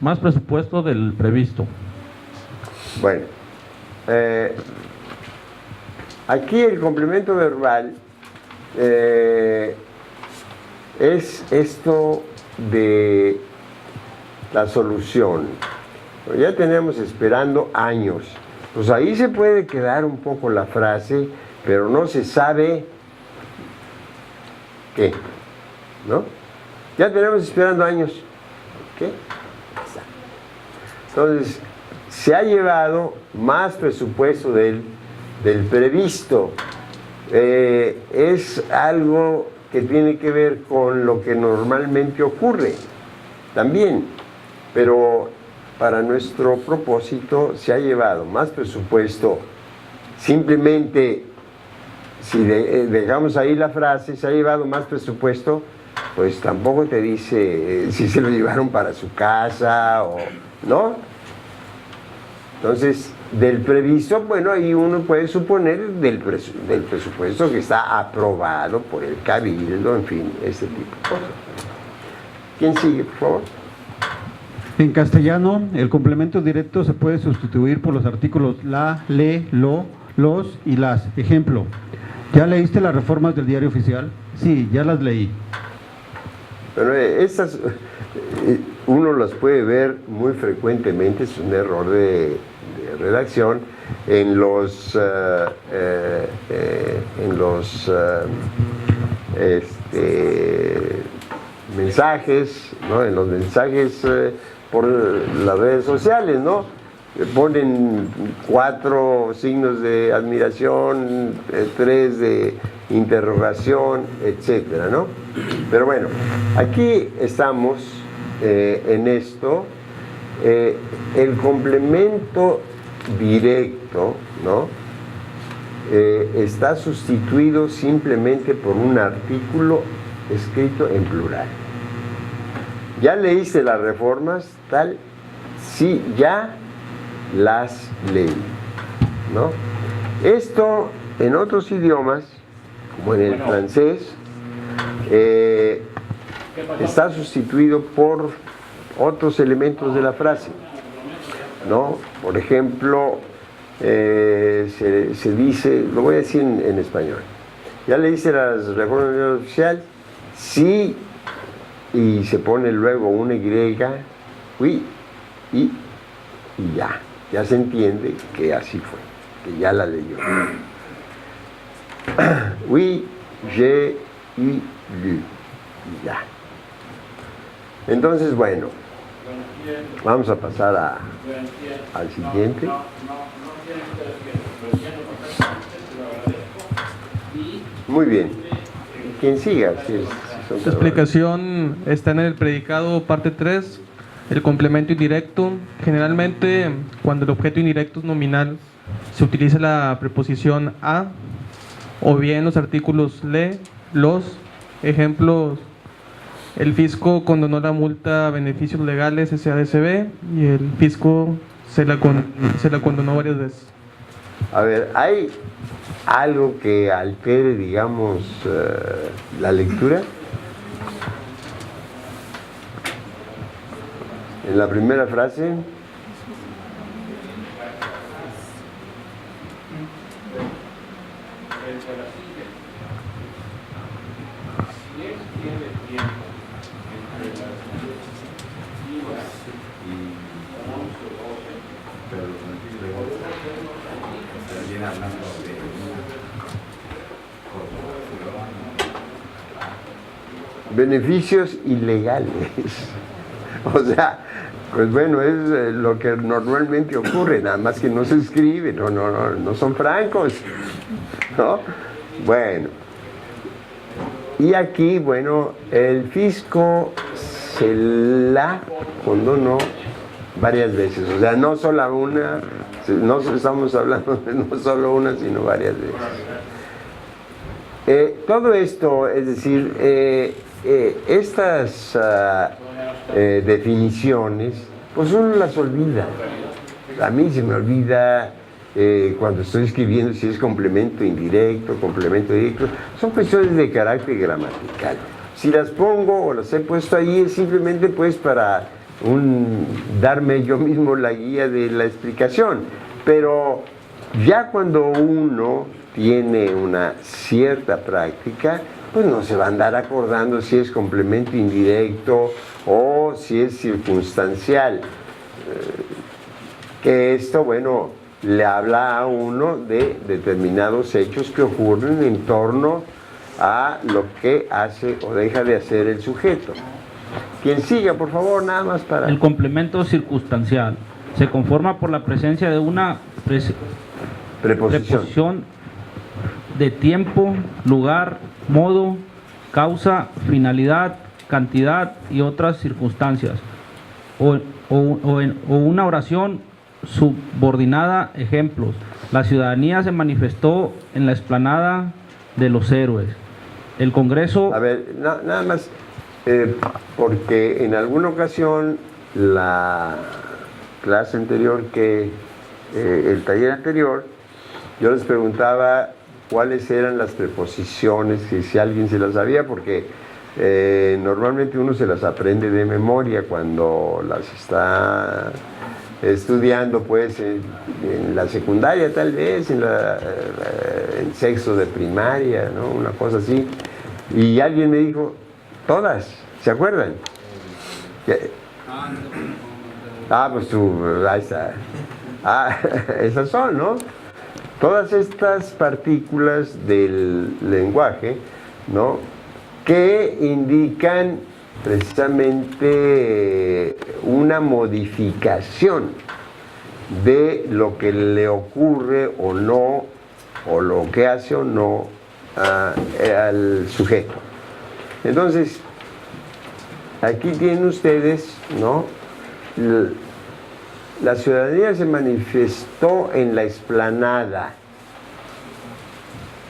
más presupuesto del previsto. Bueno, aquí el complemento verbal es esto de la solución. Ya tenemos esperando años. Pues ahí se puede quedar un poco la frase, pero no se sabe qué, ¿no? Ya tenemos esperando años. ¿Qué? Entonces, se ha llevado más presupuesto del previsto. Es algo que tiene que ver con lo que normalmente ocurre también, pero para nuestro propósito se ha llevado más presupuesto. Simplemente, si dejamos ahí la frase, se ha llevado más presupuesto, pues tampoco te dice si se lo llevaron para su casa o no. Entonces, del previsto, bueno, ahí uno puede suponer del presupuesto que está aprobado por el cabildo, en fin, ese tipo de cosas. ¿Quién sigue, por favor? En castellano, el complemento directo se puede sustituir por los artículos la, le, lo, los y las. Ejemplo, ¿ya leíste las reformas del Diario Oficial? Sí, ya las leí. Pero estas uno las puede ver muy frecuentemente, es un error de redacción en los mensajes, ¿no? En los mensajes por las redes sociales, ¿no? Ponen 4 signos de admiración, 3 de interrogación, etcétera, ¿no? Pero bueno, aquí estamos en esto. El complemento directo, ¿no? Está sustituido simplemente por un artículo escrito en plural. ¿Ya leíste las reformas? Tal, sí, ya las leí, ¿no? Esto en otros idiomas, como en el francés, está sustituido por otros elementos de la frase, ¿no? Por ejemplo, se dice, lo voy a decir en español, ¿ya leíste las reformas del Diario Oficial? Sí, y se pone luego una Y, oui, y ya se entiende que así fue, que ya la leyó. Oui, j'ai lu, y ya. Entonces, bueno, vamos a pasar al siguiente. Muy bien. Quien siga. Su explicación está en el predicado parte 3, el complemento indirecto. Generalmente, cuando el objeto indirecto es nominal, se utiliza la preposición a, o bien los artículos le, los. Ejemplos: el fisco condonó la multa a beneficios legales SADCB y el fisco se la condonó varias veces. A ver, ¿hay algo que altere, digamos, la lectura? En la primera frase, beneficios ilegales. O sea, pues bueno, es lo que normalmente ocurre, nada más que no se escribe, no son francos, ¿no? Bueno, y aquí, bueno, el fisco se la condonó varias veces, o sea, no solo una, no estamos hablando de no solo una, sino varias veces. Todo esto, es decir, estas definiciones, pues uno las olvida. A mí se me olvida cuando estoy escribiendo si es complemento indirecto, complemento directo. Son cuestiones de carácter gramatical. Si las pongo o las he puesto ahí es simplemente pues para darme yo mismo la guía de la explicación. Pero ya cuando uno tiene una cierta práctica, pues no se va a andar acordando si es complemento indirecto o si es circunstancial. Que esto, bueno, le habla a uno de determinados hechos que ocurren en torno a lo que hace o deja de hacer el sujeto. Quien siga, por favor, nada más para... El complemento circunstancial se conforma por la presencia de una preposición de tiempo, lugar, modo, causa, finalidad, cantidad y otras circunstancias. o una oración subordinada. Ejemplos: la ciudadanía se manifestó en la explanada de los héroes. El Congreso... A ver, nada más, porque en alguna ocasión la clase anterior, el taller anterior, yo les preguntaba cuáles eran las preposiciones, que si alguien se las sabía, porque normalmente uno se las aprende de memoria cuando las está estudiando, pues en la secundaria tal vez, en sexto de primaria, ¿no? Una cosa así. Y alguien me dijo, todas, ¿se acuerdan? Pues tú, ahí está. Esas son, ¿no? Todas estas partículas del lenguaje, ¿no?, que indican precisamente una modificación de lo que le ocurre o no, o lo que hace o no al sujeto. Entonces, aquí tienen ustedes, ¿no?, la ciudadanía se manifestó en la explanada,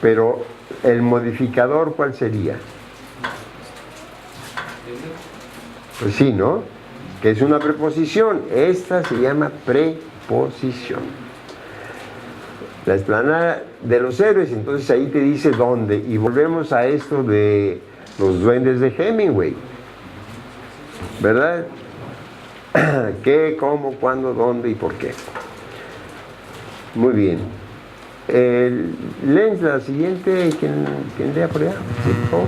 pero el modificador, ¿cuál sería? Pues sí, ¿no? Que es una preposición. Esta se llama preposición. La explanada de los héroes, entonces ahí te dice dónde. Y volvemos a esto de los duendes de Hemingway, ¿verdad? ¿Qué, cómo, cuándo, dónde y por qué? Muy bien. Leen la siguiente. ¿Quién lea por allá? Sí, por favor.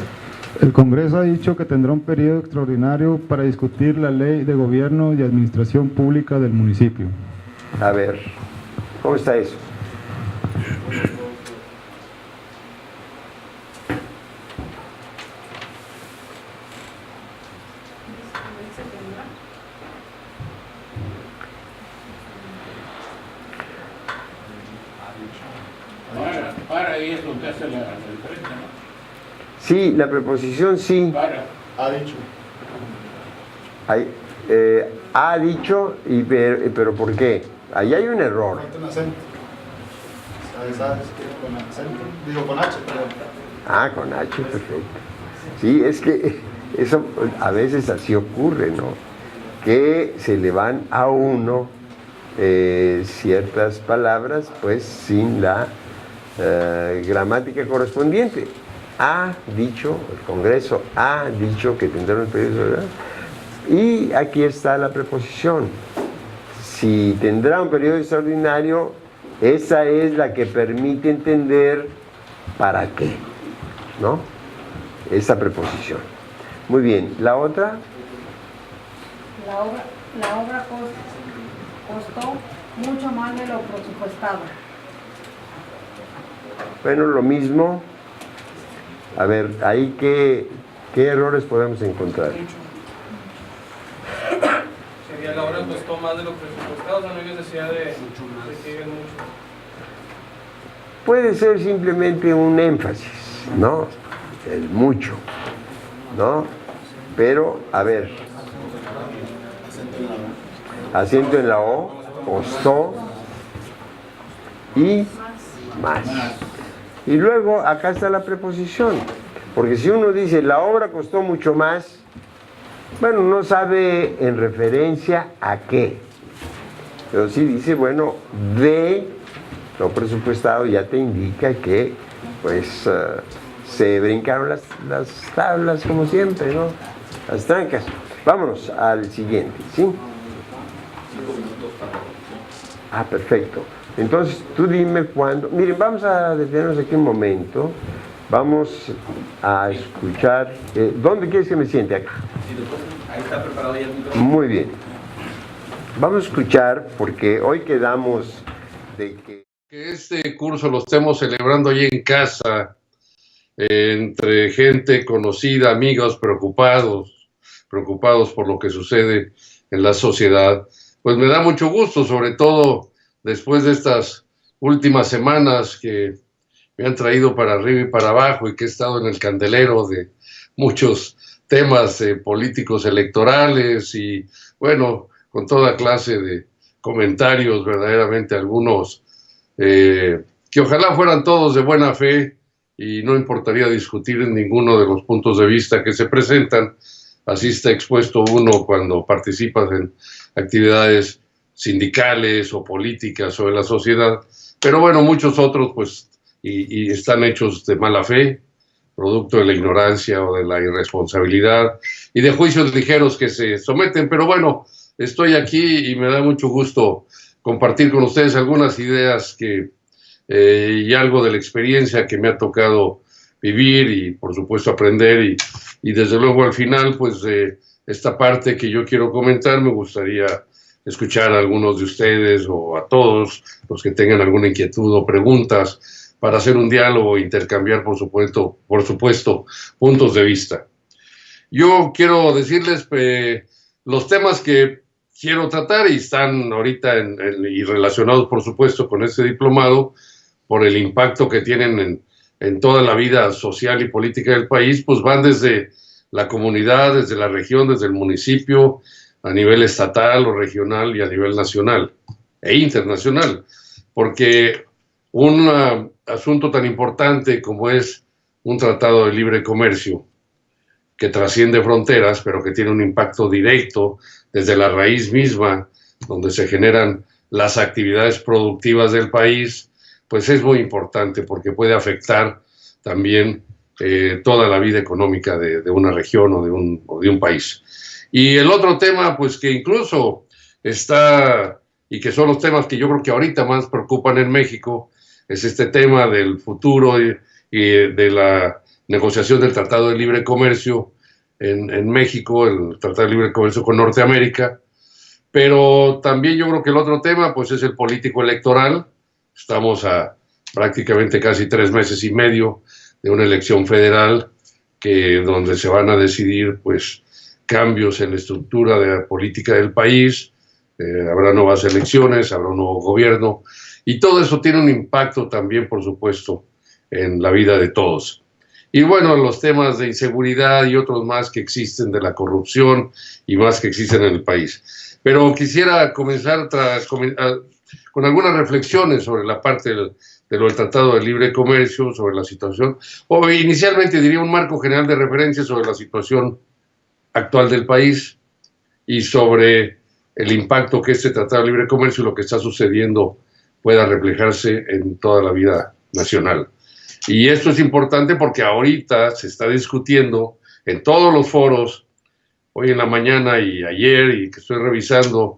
El Congreso ha dicho que tendrá un periodo extraordinario para discutir la ley de gobierno y administración pública del municipio. A ver, ¿cómo está eso? Para ahí es donde hace el frente, ¿no? Sí, la preposición sí. Para. Ha dicho. Ha dicho, pero ¿por qué? Ahí hay un error. Con acento. Con acento. Digo, con H, perdón. Con H, perfecto. Sí, es que eso a veces así ocurre, ¿no? Que se le van a uno ciertas palabras, pues sin la gramática correspondiente. Ha dicho, el Congreso ha dicho que tendrá un periodo, ¿verdad? Y aquí está la preposición. Si tendrá un periodo extraordinario, esa es la que permite entender para qué, ¿no? Esa preposición. Muy bien, ¿la otra? La obra costó mucho más de lo presupuestado. Bueno, lo mismo. A ver, ahí qué errores podemos encontrar. Sería la obra costó más de lo presupuestado, o sea, no hay necesidad de que digan mucho. Puede ser simplemente un énfasis, ¿no? El mucho, ¿no? Pero, a ver, acento en la O, costó y más. Y luego acá está la preposición, porque si uno dice la obra costó mucho más, bueno, no sabe en referencia a qué, pero si dice, bueno, de lo presupuestado, ya te indica que pues se brincaron las tablas como siempre, ¿no? Las trancas. Vámonos al siguiente, ¿sí? Perfecto. Entonces, tú dime cuándo. Miren, vamos a detenernos aquí un momento. Vamos a escuchar. ¿Dónde quieres que me siente? Acá. Ahí está preparado ya el micrófono. Muy bien. Vamos a escuchar, porque hoy quedamos de que este curso lo estemos celebrando ahí en casa, entre gente conocida, amigos preocupados por lo que sucede en la sociedad. Pues me da mucho gusto, sobre todo después de estas últimas semanas que me han traído para arriba y para abajo y que he estado en el candelero de muchos temas políticos electorales y, bueno, con toda clase de comentarios, verdaderamente algunos que ojalá fueran todos de buena fe y no importaría discutir en ninguno de los puntos de vista que se presentan. Así está expuesto uno cuando participas en actividades sindicales o políticas o en la sociedad, pero bueno, muchos otros pues y están hechos de mala fe, producto de la ignorancia o de la irresponsabilidad y de juicios ligeros que se someten. Pero bueno, estoy aquí y me da mucho gusto compartir con ustedes algunas ideas y algo de la experiencia que me ha tocado vivir y por supuesto aprender y desde luego al final pues esta parte que yo quiero comentar me gustaría escuchar a algunos de ustedes o a todos los que tengan alguna inquietud o preguntas para hacer un diálogo e intercambiar por supuesto puntos de vista. Yo quiero decirles los temas que quiero tratar y están ahorita y relacionados por supuesto con este diplomado por el impacto que tienen en toda la vida social y política del país, pues van desde la comunidad, desde la región, desde el municipio, a nivel estatal o regional y a nivel nacional e internacional, porque un asunto tan importante como es un tratado de libre comercio que trasciende fronteras, pero que tiene un impacto directo desde la raíz misma, donde se generan las actividades productivas del país, pues es muy importante porque puede afectar también toda la vida económica de una región o de un país. Y el otro tema, pues que incluso está, y que son los temas que yo creo que ahorita más preocupan en México, es este tema del futuro y de la negociación del Tratado de Libre Comercio en México, el Tratado de Libre Comercio con Norteamérica. Pero también yo creo que el otro tema, pues es el político electoral. Estamos a prácticamente casi 3 meses y medio de una elección federal donde se van a decidir, pues, cambios en la estructura de la política del país, habrá nuevas elecciones, habrá un nuevo gobierno, y todo eso tiene un impacto también, por supuesto, en la vida de todos. Y bueno, los temas de inseguridad y otros más que existen, de la corrupción y más que existen en el país. Pero quisiera comenzar con algunas reflexiones sobre la parte de lo del Tratado de Libre Comercio, sobre la situación, o inicialmente diría un marco general de referencia sobre la situación actual del país y sobre el impacto que este Tratado de Libre Comercio y lo que está sucediendo pueda reflejarse en toda la vida nacional. Y esto es importante porque ahorita se está discutiendo en todos los foros, hoy en la mañana y ayer, y que estoy revisando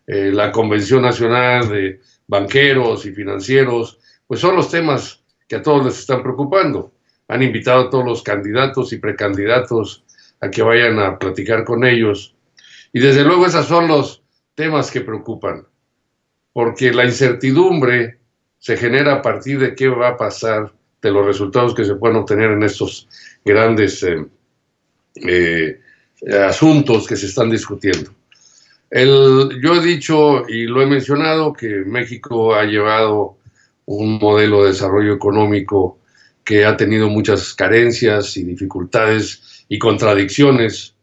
la Convención Nacional de Banqueros y Financieros, pues son los temas que a todos les están preocupando. Han invitado a todos los candidatos y precandidatos a que vayan a platicar con ellos. Y desde luego esos son los temas que preocupan, porque la incertidumbre se genera a partir de qué va a pasar, de los resultados que se pueden obtener en estos grandes asuntos que se están discutiendo. Yo he dicho y lo he mencionado que México ha llevado un modelo de desarrollo económico que ha tenido muchas carencias y dificultades y contradicciones,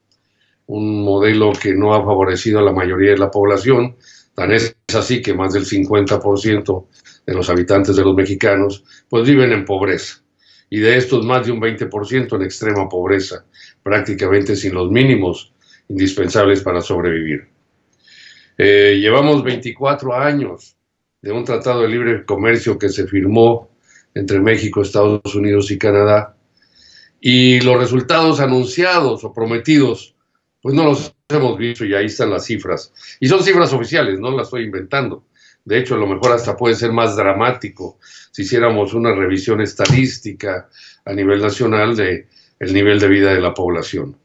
un modelo que no ha favorecido a la mayoría de la población, tan es así que más del 50% de los habitantes de los mexicanos pues viven en pobreza, y de estos más de un 20% en extrema pobreza, prácticamente sin los mínimos indispensables para sobrevivir. Llevamos 24 años de un tratado de libre comercio que se firmó entre México, Estados Unidos y Canadá, y los resultados anunciados o prometidos, pues no los hemos visto, y ahí están las cifras. Y son cifras oficiales, no las estoy inventando. De hecho, a lo mejor hasta puede ser más dramático si hiciéramos una revisión estadística a nivel nacional del nivel de vida de la población.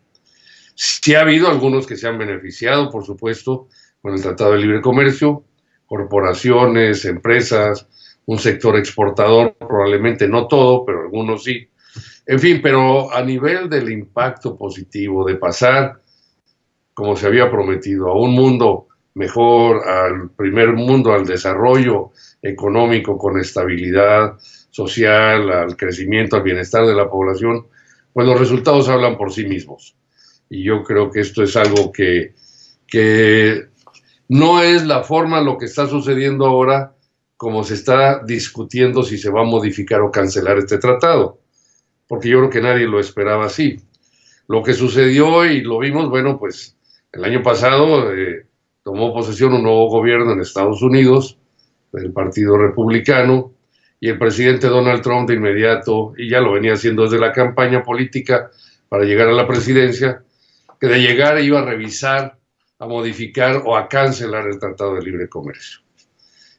Sí ha habido algunos que se han beneficiado, por supuesto, con el Tratado de Libre Comercio, corporaciones, empresas, un sector exportador, probablemente no todo, pero algunos sí. En fin, pero a nivel del impacto positivo de pasar, como se había prometido, a un mundo mejor, al primer mundo, al desarrollo económico con estabilidad social, al crecimiento, al bienestar de la población, pues los resultados hablan por sí mismos. Y yo creo que esto es algo que No es la forma lo que está sucediendo ahora, como se está discutiendo si se va a modificar o cancelar este tratado, porque yo creo que nadie lo esperaba así. Lo que sucedió y lo vimos, bueno, pues el año pasado tomó posesión un nuevo gobierno en Estados Unidos, del Partido Republicano, y el presidente Donald Trump de inmediato, y ya lo venía haciendo desde la campaña política para llegar a la presidencia, que de llegar iba a revisar, a modificar o a cancelar el Tratado de Libre Comercio.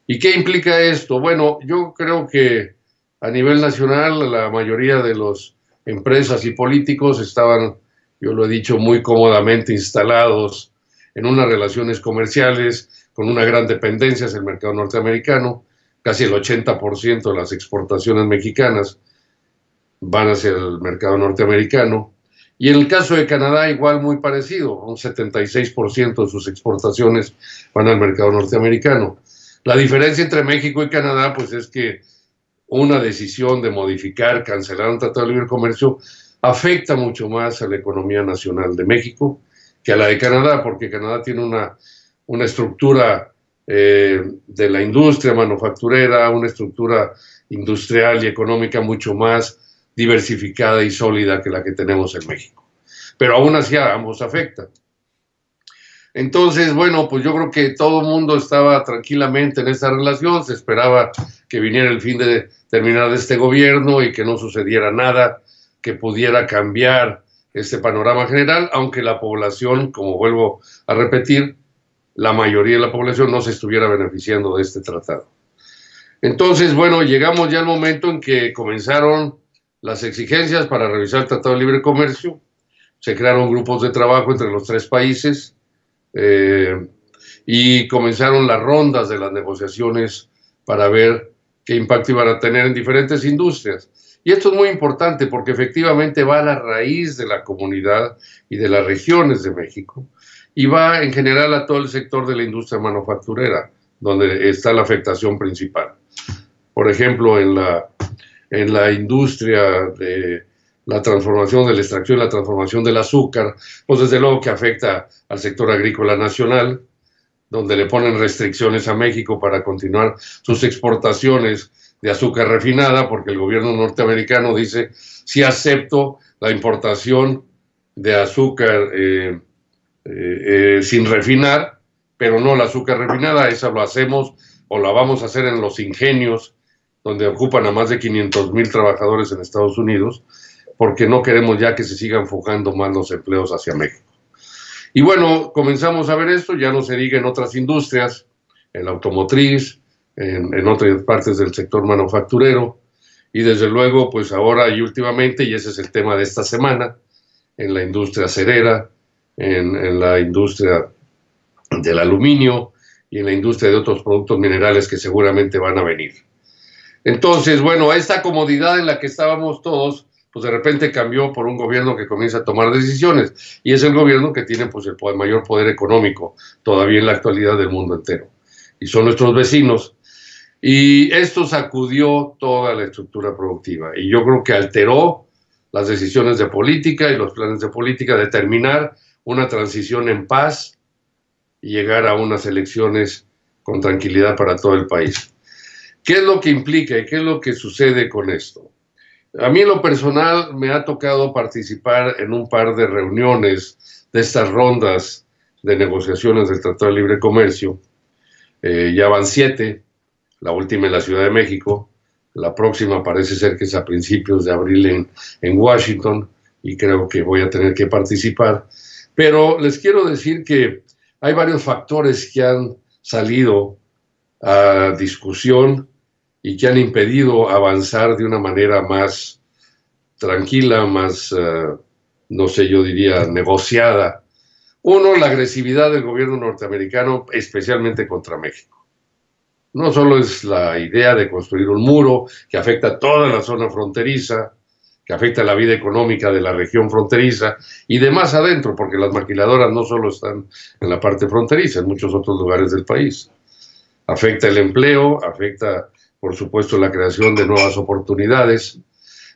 ¿Y qué implica esto? Bueno, yo creo que a nivel nacional la mayoría de las empresas y políticos estaban, yo lo he dicho, muy cómodamente instalados en unas relaciones comerciales con una gran dependencia hacia el mercado norteamericano. Casi el 80% de las exportaciones mexicanas van hacia el mercado norteamericano. Y en el caso de Canadá, igual muy parecido, un 76% de sus exportaciones van al mercado norteamericano. La diferencia entre México y Canadá, pues es que una decisión de modificar, cancelar un tratado de libre comercio afecta mucho más a la economía nacional de México que a la de Canadá, porque Canadá tiene una estructura de la industria manufacturera, una estructura industrial y económica mucho más diversificada y sólida que la que tenemos en México. Pero aún así a ambos afecta. Entonces, bueno, pues yo creo que todo el mundo estaba tranquilamente en esta relación, se esperaba que viniera el fin de terminar de este gobierno y que no sucediera nada que pudiera cambiar este panorama general, aunque la población, como vuelvo a repetir, la mayoría de la población no se estuviera beneficiando de este tratado. Entonces, bueno, llegamos ya al momento en que comenzaron las exigencias para revisar el Tratado de Libre Comercio, se crearon grupos de trabajo entre los tres países, y comenzaron las rondas de las negociaciones para ver qué impacto iban a tener en diferentes industrias. Y esto es muy importante porque efectivamente va a la raíz de la comunidad y de las regiones de México y va en general a todo el sector de la industria manufacturera, donde está la afectación principal. Por ejemplo, en la industria de la transformación de la extracción y la transformación del azúcar, pues desde luego que afecta al sector agrícola nacional, donde le ponen restricciones a México para continuar sus exportaciones de azúcar refinada, porque el gobierno norteamericano dice, sí acepto la importación de azúcar sin refinar, pero no la azúcar refinada, esa lo hacemos o la vamos a hacer en los ingenios, donde ocupan a más de 500,000 trabajadores en Estados Unidos, porque no queremos ya que se sigan fugando más los empleos hacia México. Y bueno, comenzamos a ver esto, ya no se diga en otras industrias, en la automotriz, en otras partes del sector manufacturero, y desde luego, pues ahora y últimamente, y ese es el tema de esta semana, en la industria acerera, en la industria del aluminio y en la industria de otros productos minerales que seguramente van a venir. Entonces, bueno, esta comodidad en la que estábamos todos, pues de repente cambió por un gobierno que comienza a tomar decisiones, y es el gobierno que tiene pues el mayor poder económico todavía en la actualidad del mundo entero, y son nuestros vecinos, y esto sacudió toda la estructura productiva, y yo creo que alteró las decisiones de política y los planes de política de terminar una transición en paz y llegar a unas elecciones con tranquilidad para todo el país. ¿Qué es lo que implica y qué es lo que sucede con esto? A mí en lo personal me ha tocado participar en un par de reuniones de estas rondas de negociaciones del Tratado de Libre Comercio. Ya van 7, la última en la Ciudad de México, la próxima parece ser que es a principios de abril en Washington, y creo que voy a tener que participar. Pero les quiero decir que hay varios factores que han salido a discusión y que han impedido avanzar de una manera más tranquila, más, no sé, yo diría, negociada. Uno, la agresividad del gobierno norteamericano, especialmente contra México. No solo es la idea de construir un muro que afecta a toda la zona fronteriza, que afecta a la vida económica de la región fronteriza y de más adentro, porque las maquiladoras no solo están en la parte fronteriza, en muchos otros lugares del país. Afecta el empleo, afecta, por supuesto, la creación de nuevas oportunidades.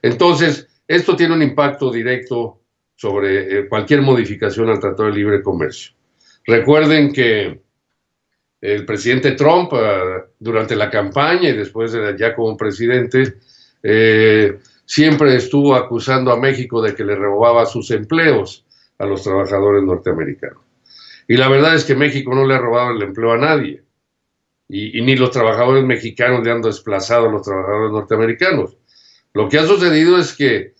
Entonces, esto tiene un impacto directo sobre cualquier modificación al Tratado de Libre Comercio. Recuerden que el presidente Trump, durante la campaña y después ya como presidente, siempre estuvo acusando a México de que le robaba sus empleos a los trabajadores norteamericanos. Y la verdad es que México no le ha robado el empleo a nadie. Y ni los trabajadores mexicanos le han desplazado a los trabajadores norteamericanos. Lo que ha sucedido es que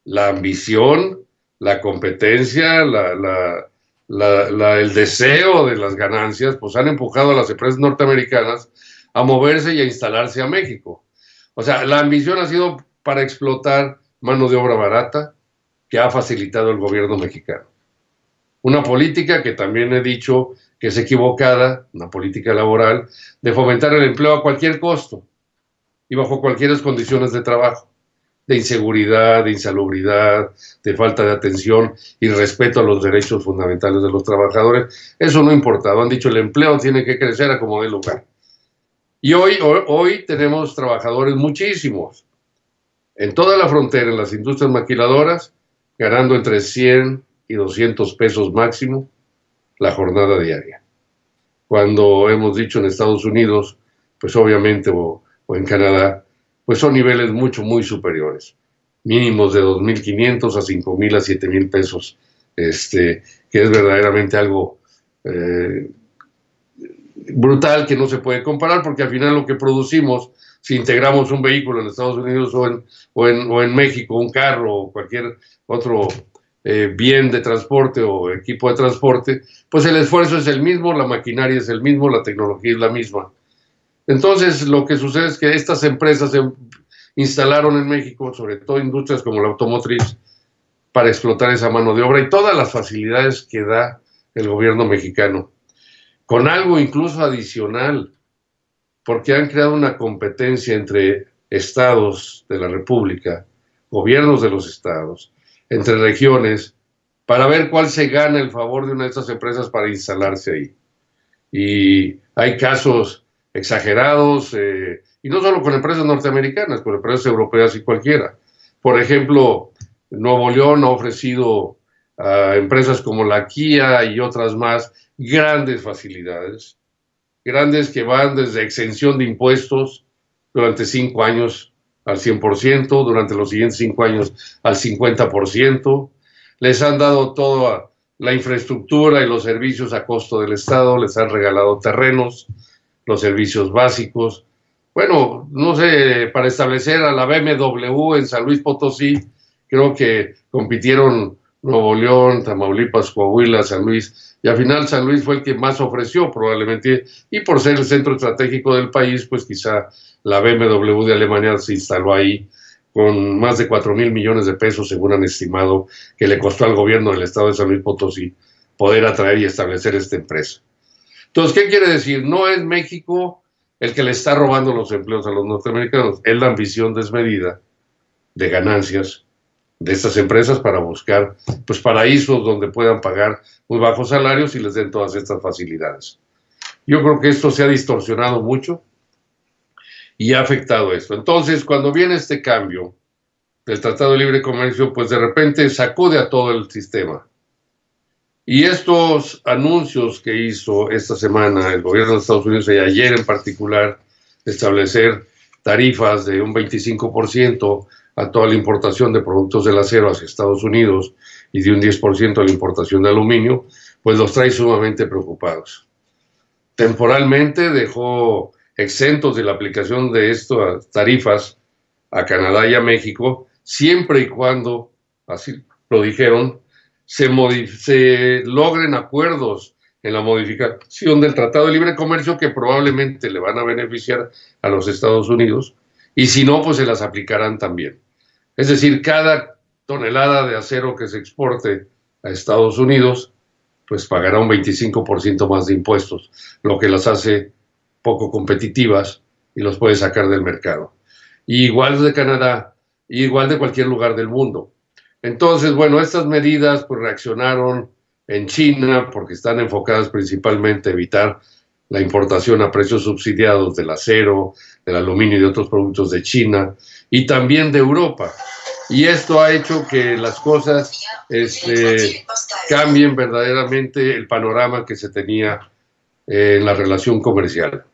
la ambición, la competencia, el deseo de las ganancias, pues han empujado a las empresas norteamericanas a moverse y a instalarse a México. O sea, la ambición ha sido para explotar mano de obra barata que ha facilitado el gobierno mexicano. Una política que también he dicho que es equivocada, una política laboral, de fomentar el empleo a cualquier costo y bajo cualquier condiciones de trabajo, de inseguridad, de insalubridad, de falta de atención y respeto a los derechos fundamentales de los trabajadores. Eso no ha importado. Han dicho el empleo tiene que crecer a como dé lugar. Y hoy tenemos trabajadores muchísimos en toda la frontera, en las industrias maquiladoras, ganando entre 100 y 200 pesos máximo la jornada diaria. Cuando hemos dicho en Estados Unidos, pues obviamente, o en Canadá, pues son niveles muy superiores, mínimos de 2.500 a 5.000 a 7.000 pesos, que es verdaderamente algo brutal que no se puede comparar, porque al final lo que producimos, si integramos un vehículo en Estados Unidos o en México, un carro o cualquier otro bien de transporte o equipo de transporte, pues el esfuerzo es el mismo, la maquinaria es el mismo, la tecnología es la misma. Entonces, lo que sucede es que estas empresas se instalaron en México, sobre todo industrias como la automotriz, para explotar esa mano de obra y todas las facilidades que da el gobierno mexicano, con algo incluso adicional, porque han creado una competencia entre estados de la República, gobiernos de los estados, entre regiones, para ver cuál se gana el favor de una de estas empresas para instalarse ahí. Y hay casos exagerados, y no solo con empresas norteamericanas, con empresas europeas y cualquiera. Por ejemplo, Nuevo León ha ofrecido a empresas como la Kia y otras más grandes facilidades, grandes que van desde exención de impuestos durante 5 años al 100%, durante los siguientes 5 años al 50%, les han dado toda la infraestructura y los servicios a costo del Estado, les han regalado terrenos, los servicios básicos. Bueno, no sé, para establecer a la BMW en San Luis Potosí, creo que compitieron Nuevo León, Tamaulipas, Coahuila, San Luis, y al final San Luis fue el que más ofreció probablemente, y por ser el centro estratégico del país, pues quizá la BMW de Alemania se instaló ahí con más de 4,000 millones de pesos, según han estimado, que le costó al gobierno del estado de San Luis Potosí poder atraer y establecer esta empresa. Entonces, ¿qué quiere decir? No es México el que le está robando los empleos a los norteamericanos, es la ambición desmedida de ganancias de estas empresas para buscar pues paraísos donde puedan pagar muy bajos salarios y les den todas estas facilidades. Yo creo que esto se ha distorsionado mucho y ha afectado esto. Entonces, cuando viene este cambio del Tratado de Libre Comercio, pues de repente sacude a todo el sistema. Y estos anuncios que hizo esta semana el gobierno de Estados Unidos y ayer en particular, de establecer tarifas de un 25% a toda la importación de productos del acero hacia Estados Unidos y de un 10% a la importación de aluminio, pues los trae sumamente preocupados. Temporalmente dejó exentos de la aplicación de estas tarifas a Canadá y a México, siempre y cuando, así lo dijeron, se logren acuerdos en la modificación del Tratado de Libre Comercio que probablemente le van a beneficiar a los Estados Unidos, y si no, pues se las aplicarán también. Es decir, cada tonelada de acero que se exporte a Estados Unidos, pues pagará un 25% más de impuestos, lo que las hace poco competitivas y los puede sacar del mercado. Y igual de Canadá, y igual de cualquier lugar del mundo. Entonces, bueno, estas medidas pues reaccionaron en China porque están enfocadas principalmente a evitar la importación a precios subsidiados del acero, del aluminio y de otros productos de China y también de Europa. Y esto ha hecho que las cosas cambien verdaderamente el panorama que se tenía en la relación comercial.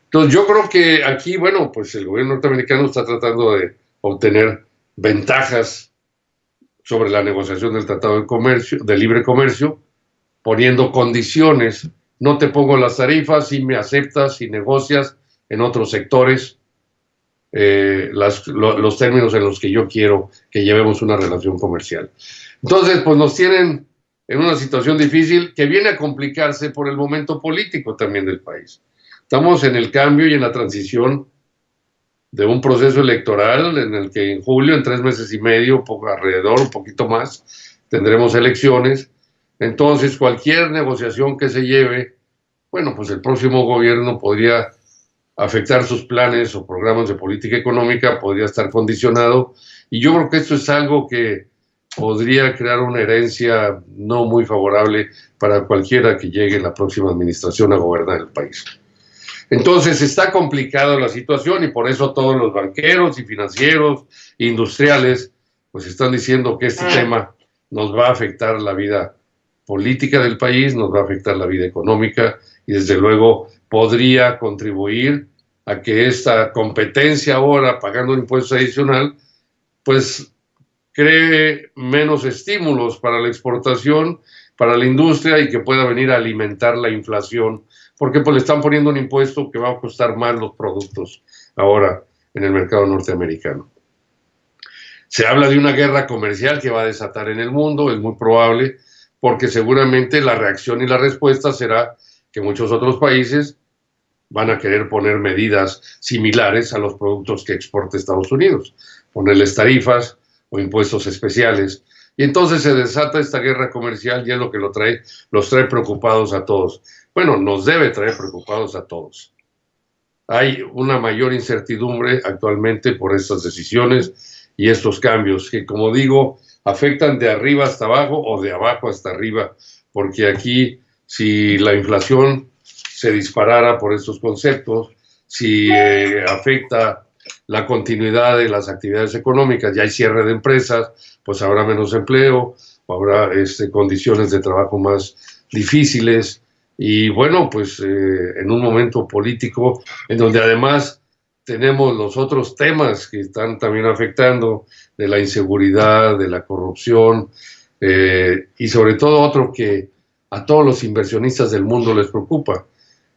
Entonces yo creo que aquí, bueno, pues el gobierno norteamericano está tratando de obtener ventajas sobre la negociación del Tratado de Comercio, de Libre Comercio, poniendo condiciones. No te pongo las tarifas si me aceptas y negocias en otros sectores los términos en los que yo quiero que llevemos una relación comercial. Entonces, pues nos tienen en una situación difícil que viene a complicarse por el momento político también del país. Estamos en el cambio y en la transición de un proceso electoral en el que en julio, en 3 meses y medio, alrededor, un poquito más, tendremos elecciones. Entonces, cualquier negociación que se lleve, bueno, pues el próximo gobierno podría afectar sus planes o programas de política económica, podría estar condicionado. Y yo creo que esto es algo que podría crear una herencia no muy favorable para cualquiera que llegue en la próxima administración a gobernar el país. Entonces está complicada la situación y por eso todos los banqueros y financieros, industriales, pues están diciendo que este tema nos va a afectar la vida política del país, nos va a afectar la vida económica y desde luego podría contribuir a que esta competencia ahora, pagando un impuesto adicional, pues cree menos estímulos para la exportación, para la industria y que pueda venir a alimentar la inflación, porque pues le están poniendo un impuesto que va a costar más los productos ahora en el mercado norteamericano. Se habla de una guerra comercial que va a desatar en el mundo, es muy probable, porque seguramente la reacción y la respuesta será que muchos otros países van a querer poner medidas similares a los productos que exporta Estados Unidos, ponerles tarifas o impuestos especiales. Y entonces se desata esta guerra comercial y es lo que los trae preocupados a todos. Bueno, nos debe traer preocupados a todos. Hay una mayor incertidumbre actualmente por estas decisiones y estos cambios que, como digo, afectan de arriba hasta abajo o de abajo hasta arriba, porque aquí, si la inflación se disparara por estos conceptos, si afecta la continuidad de las actividades económicas, ya hay cierre de empresas, pues habrá menos empleo, habrá condiciones de trabajo más difíciles, y bueno, pues en un momento político en donde además tenemos los otros temas que están también afectando, de la inseguridad, de la corrupción, y sobre todo otro que a todos los inversionistas del mundo les preocupa,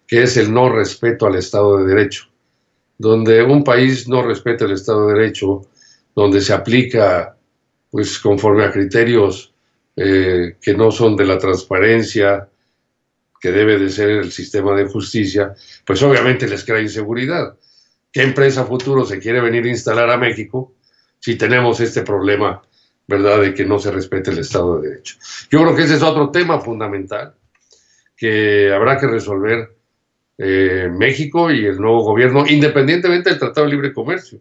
que es el no respeto al Estado de Derecho. Donde un país no respeta el Estado de Derecho, donde se aplica pues conforme a criterios que no son de la transparencia, que debe de ser el sistema de justicia, pues obviamente les crea inseguridad. ¿Qué empresa futuro se quiere venir a instalar a México si tenemos este problema, verdad, de que no se respete el Estado de Derecho? Yo creo que ese es otro tema fundamental que habrá que resolver México y el nuevo gobierno, independientemente del Tratado de Libre Comercio.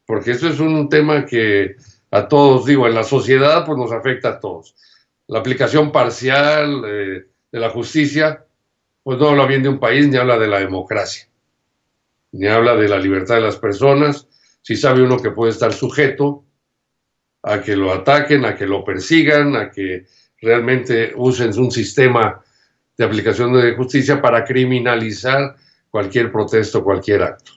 Porque eso es un tema que a todos, digo, en la sociedad pues nos afecta a todos. La aplicación parcial de la justicia, pues no habla bien de un país, ni habla de la democracia, ni habla de la libertad de las personas. Si sabe uno que puede estar sujeto a que lo ataquen, a que lo persigan, a que realmente usen un sistema de aplicación de justicia para criminalizar cualquier protesto, cualquier acto.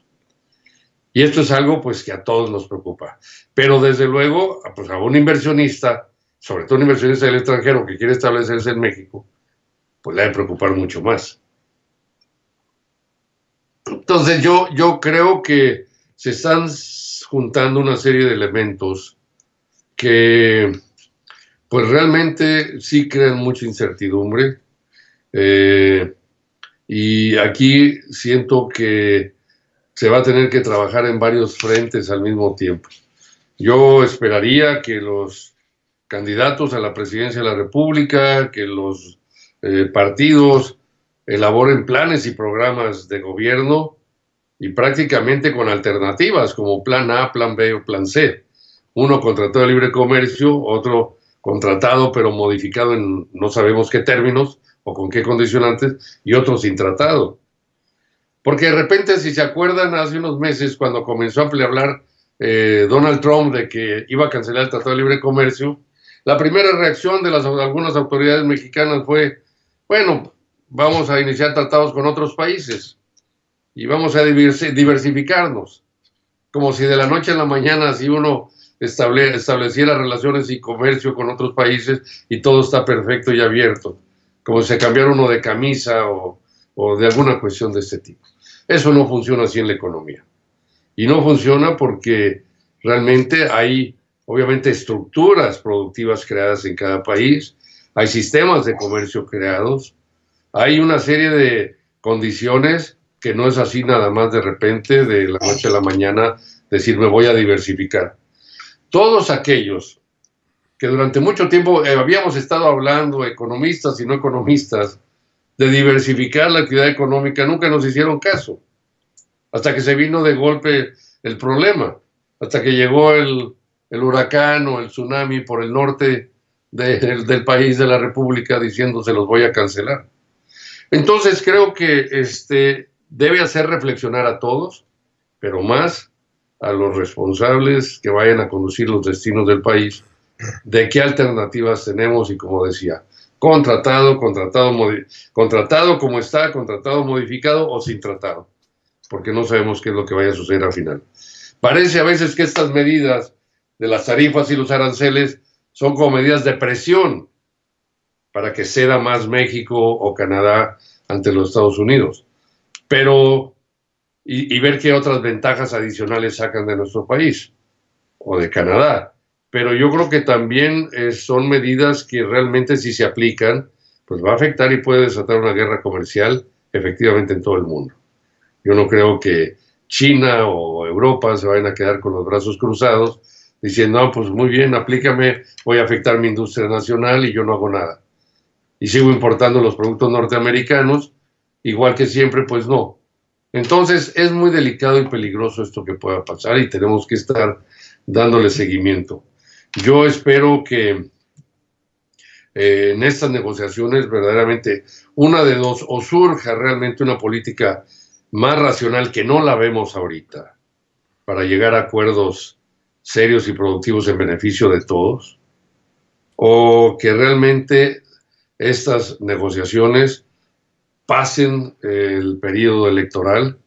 Y esto es algo pues que a todos nos preocupa. Pero desde luego, pues a un inversionista, sobre todo un inversionista del extranjero que quiere establecerse en México, pues le ha de preocupar mucho más. Entonces yo creo que se están juntando una serie de elementos que pues realmente sí crean mucha incertidumbre. Y aquí siento que se va a tener que trabajar en varios frentes al mismo tiempo. Yo esperaría que los candidatos a la presidencia de la República, que los partidos elaboren planes y programas de gobierno y prácticamente con alternativas como plan A, plan B o plan C. Uno con tratado de libre comercio, otro con tratado pero modificado en no sabemos qué términos o con qué condicionantes, y otro sin tratado. Porque de repente, si se acuerdan, hace unos meses cuando comenzó a hablar Donald Trump de que iba a cancelar el Tratado de Libre Comercio, la primera reacción de algunas autoridades mexicanas fue, bueno, vamos a iniciar tratados con otros países y vamos a diversificarnos, como si de la noche a la mañana si uno estableciera relaciones y comercio con otros países y todo está perfecto y abierto, como si se cambiara uno de camisa o de alguna cuestión de este tipo. Eso no funciona así en la economía. Y no funciona porque realmente hay, obviamente, estructuras productivas creadas en cada país, hay sistemas de comercio creados, hay una serie de condiciones que no es así nada más de repente, de la noche a la mañana, decir me voy a diversificar. Todos aquellos que durante mucho tiempo habíamos estado hablando, economistas y no economistas, de diversificar la actividad económica, nunca nos hicieron caso, hasta que se vino de golpe el problema, hasta que llegó el huracán o el tsunami por el norte del país, de la República, diciendo se los voy a cancelar. Entonces creo que debe hacer reflexionar a todos, pero más a los responsables que vayan a conducir los destinos del país, de qué alternativas tenemos y, como decía, contratado como está, contratado modificado o sin tratado, porque no sabemos qué es lo que vaya a suceder al final. Parece a veces que estas medidas de las tarifas y los aranceles son como medidas de presión para que ceda más México o Canadá ante los Estados Unidos, pero y ver qué otras ventajas adicionales sacan de nuestro país o de Canadá. Pero yo creo que también son medidas que realmente, si se aplican, pues va a afectar y puede desatar una guerra comercial efectivamente en todo el mundo. Yo no creo que China o Europa se vayan a quedar con los brazos cruzados diciendo, ah, pues muy bien, aplícame, voy a afectar mi industria nacional y yo no hago nada. Y sigo importando los productos norteamericanos, igual que siempre, pues no. Entonces es muy delicado y peligroso esto que pueda pasar y tenemos que estar dándole seguimiento. Yo espero que en estas negociaciones verdaderamente una de dos, o surja realmente una política más racional que no la vemos ahorita para llegar a acuerdos serios y productivos en beneficio de todos, o que realmente estas negociaciones pasen el periodo electoral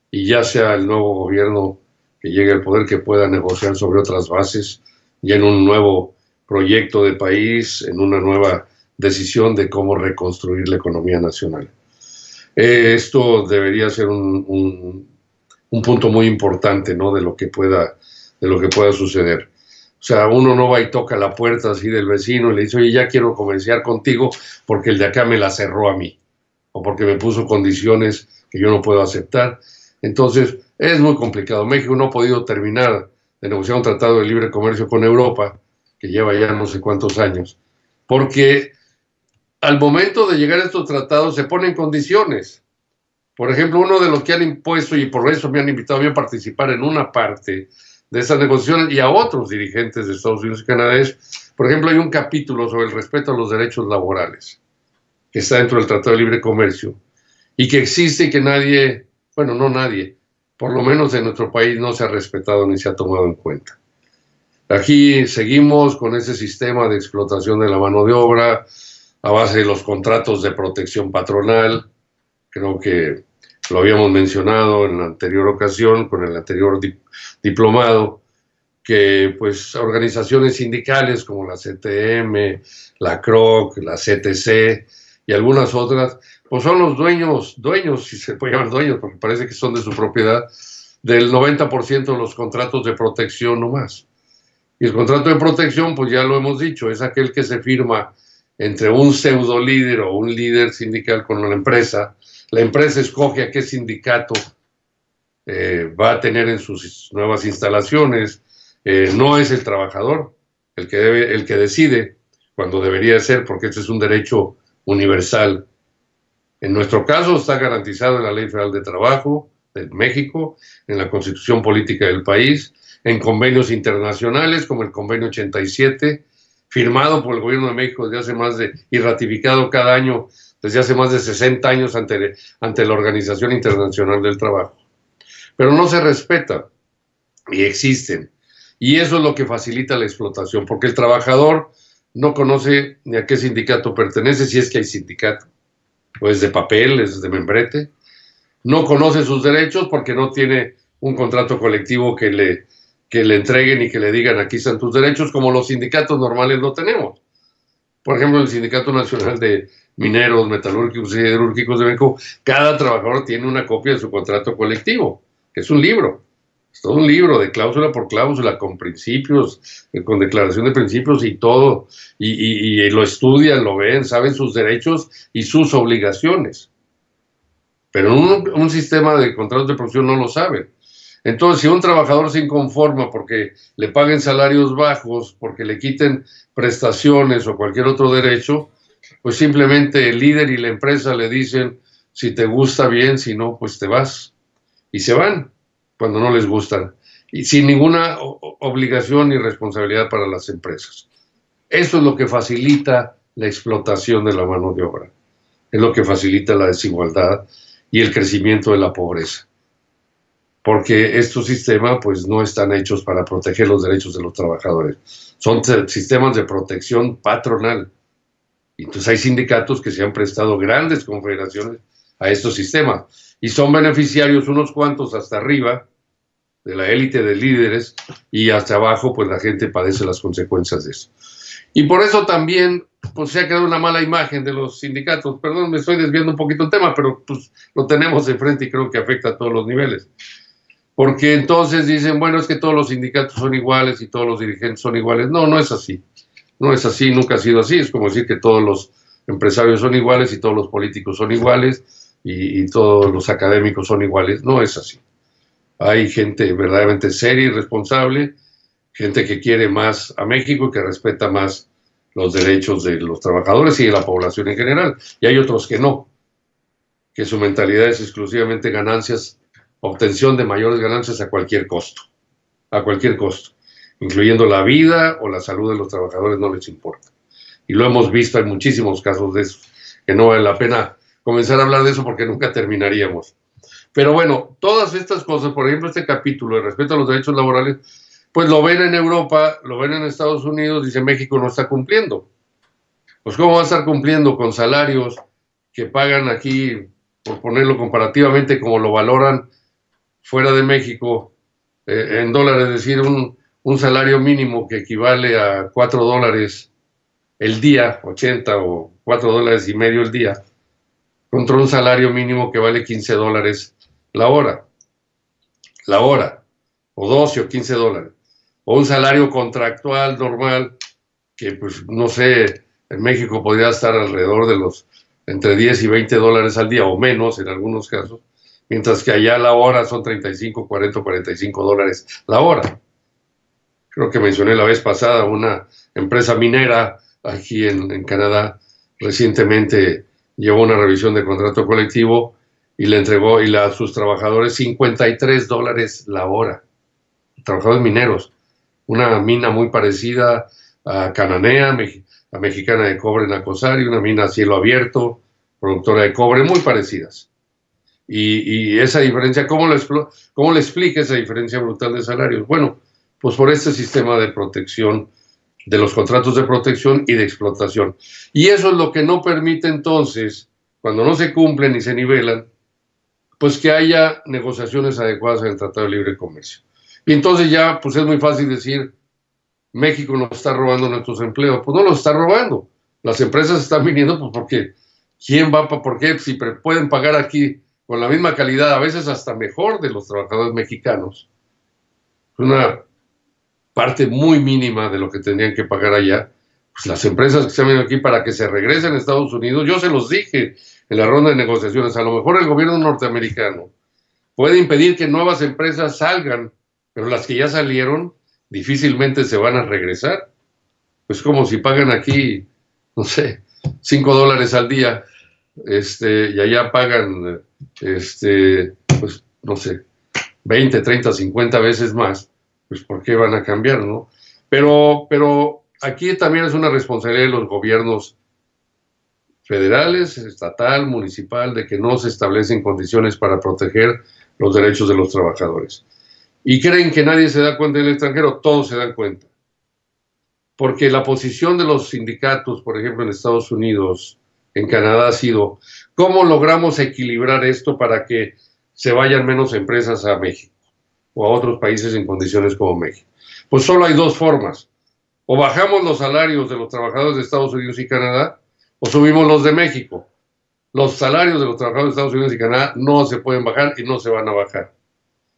y ya sea el nuevo gobierno que llegue al poder que pueda negociar sobre otras bases y en un nuevo proyecto de país, en una nueva decisión de cómo reconstruir la economía nacional. Esto debería ser un punto muy importante, ¿no?, de lo que pueda suceder. O sea, uno no va y toca la puerta así del vecino y le dice, oye, ya quiero comerciar contigo porque el de acá me la cerró a mí, o porque me puso condiciones que yo no puedo aceptar. Entonces, es muy complicado. México no ha podido terminar de negociar un tratado de libre comercio con Europa, que lleva ya no sé cuántos años, porque al momento de llegar a estos tratados se ponen condiciones. Por ejemplo, uno de los que han impuesto, y por eso me han invitado a mí a participar en una parte de esas negociaciones, y a otros dirigentes de Estados Unidos y Canadá, por ejemplo, hay un capítulo sobre el respeto a los derechos laborales, que está dentro del Tratado de Libre Comercio, y que existe y que nadie, bueno, no nadie, por lo menos en nuestro país no se ha respetado ni se ha tomado en cuenta. Aquí seguimos con ese sistema de explotación de la mano de obra a base de los contratos de protección patronal. Creo que lo habíamos mencionado en la anterior ocasión con el anterior diplomado, que pues organizaciones sindicales como la CTM, la CROC, la CTC y algunas otras, pues son los dueños, si se puede llamar dueños, porque parece que son de su propiedad, del 90% de los contratos de protección no más. Y el contrato de protección, pues ya lo hemos dicho, es aquel que se firma entre un pseudo líder o un líder sindical con una empresa. La empresa escoge a qué sindicato va a tener en sus nuevas instalaciones. No es el trabajador el que decide, cuando debería ser, porque este es un derecho universal. En nuestro caso está garantizado en la Ley Federal de Trabajo de México, en la Constitución Política del país, en convenios internacionales como el Convenio 87, firmado por el Gobierno de México desde hace y ratificado cada año desde hace más de 60 años ante la Organización Internacional del Trabajo. Pero no se respeta y existen. Y eso es lo que facilita la explotación, porque el trabajador no conoce ni a qué sindicato pertenece, si es que hay sindicato. o es de papel, es de membrete. No conoce sus derechos porque no tiene un contrato colectivo que le entreguen y que le digan aquí están tus derechos, como los sindicatos normales lo tenemos. Por ejemplo, el Sindicato Nacional de Mineros, Metalúrgicos y Siderúrgicos de México, cada trabajador tiene una copia de su contrato colectivo, que es un libro. Es todo un libro de cláusula por cláusula, con principios, con declaración de principios y todo. Y lo estudian, lo ven, saben sus derechos y sus obligaciones. Pero un sistema de contratos de producción no lo sabe. Entonces, si un trabajador se inconforma porque le paguen salarios bajos, porque le quiten prestaciones o cualquier otro derecho, pues simplemente el líder y la empresa le dicen, si te gusta bien, si no, pues te vas. Y se van cuando no les gustan. Y sin ninguna obligación ni responsabilidad para las empresas. Eso es lo que facilita la explotación de la mano de obra. Es lo que facilita la desigualdad y el crecimiento de la pobreza. Porque estos sistemas pues no están hechos para proteger los derechos de los trabajadores. Son sistemas de protección patronal. Entonces hay sindicatos que se han prestado grandes confederaciones a estos sistemas. Y son beneficiarios unos cuantos hasta arriba, de la élite de líderes, y hasta abajo pues la gente padece las consecuencias de eso. Y por eso también pues se ha creado una mala imagen de los sindicatos. Perdón, me estoy desviando un poquito el tema, pero pues lo tenemos de frente y creo que afecta a todos los niveles. Porque entonces dicen, bueno, es que todos los sindicatos son iguales y todos los dirigentes son iguales. No, no es así. No es así, nunca ha sido así. Es como decir que todos los empresarios son iguales y todos los políticos son iguales y todos los académicos son iguales. No es así. Hay gente verdaderamente seria y responsable, gente que quiere más a México y que respeta más los derechos de los trabajadores y de la población en general. Y hay otros que no, que su mentalidad es exclusivamente ganancias, obtención de mayores ganancias a cualquier costo, incluyendo la vida o la salud de los trabajadores, no les importa. Y lo hemos visto, hay muchísimos casos de eso, que no vale la pena comenzar a hablar de eso porque nunca terminaríamos. Pero bueno, todas estas cosas, por ejemplo, este capítulo de respeto a los derechos laborales, pues lo ven en Europa, lo ven en Estados Unidos, dice México no está cumpliendo. Pues ¿cómo va a estar cumpliendo con salarios que pagan aquí, por ponerlo comparativamente como lo valoran fuera de México, en dólares, es decir, un salario mínimo que equivale a $4 el día, 80 o $4.50 el día, contra un salario mínimo que vale $15 la hora, o 12 o $15, o un salario contractual normal, que pues no sé, en México podría estar alrededor de los entre 10 y $20 al día, o menos en algunos casos, mientras que allá la hora son 35, 40, $45 la hora. Creo que mencioné la vez pasada una empresa minera aquí en Canadá, recientemente llevó una revisión de contrato colectivo y le entregó a sus trabajadores $53 la hora. Trabajadores mineros. Una mina muy parecida a Cananea, a Mexicana de Cobre en Acosari, una mina a cielo abierto, productora de cobre, muy parecidas. Y esa diferencia, ¿cómo le explica esa diferencia brutal de salarios? Bueno, pues por este sistema de protección, de los contratos de protección y de explotación. Y eso es lo que no permite entonces, cuando no se cumplen y se nivelan, pues que haya negociaciones adecuadas en el Tratado de Libre Comercio. Y entonces ya, pues es muy fácil decir, México nos está robando nuestros empleos. Pues no los está robando. Las empresas están viniendo pues porque, ¿por qué? Si pueden pagar aquí con la misma calidad, a veces hasta mejor de los trabajadores mexicanos. Una parte muy mínima de lo que tendrían que pagar allá. Pues las empresas que se han venido aquí para que se regresen a Estados Unidos, yo se los dije en la ronda de negociaciones, a lo mejor el gobierno norteamericano puede impedir que nuevas empresas salgan, pero las que ya salieron difícilmente se van a regresar. Pues como si pagan aquí, no sé, $5 al día, y allá pagan, pues no sé, 20, 30, 50 veces más, pues ¿por qué van a cambiar, no? Pero aquí también es una responsabilidad de los gobiernos federales, estatal, municipal, de que no se establecen condiciones para proteger los derechos de los trabajadores. Y creen que nadie se da cuenta en el extranjero, todos se dan cuenta. Porque la posición de los sindicatos, por ejemplo, en Estados Unidos, en Canadá ha sido, ¿cómo logramos equilibrar esto para que se vayan menos empresas a México o a otros países en condiciones como México? Pues solo hay dos formas. O bajamos los salarios de los trabajadores de Estados Unidos y Canadá, o subimos los de México. Los salarios de los trabajadores de Estados Unidos y Canadá no se pueden bajar y no se van a bajar.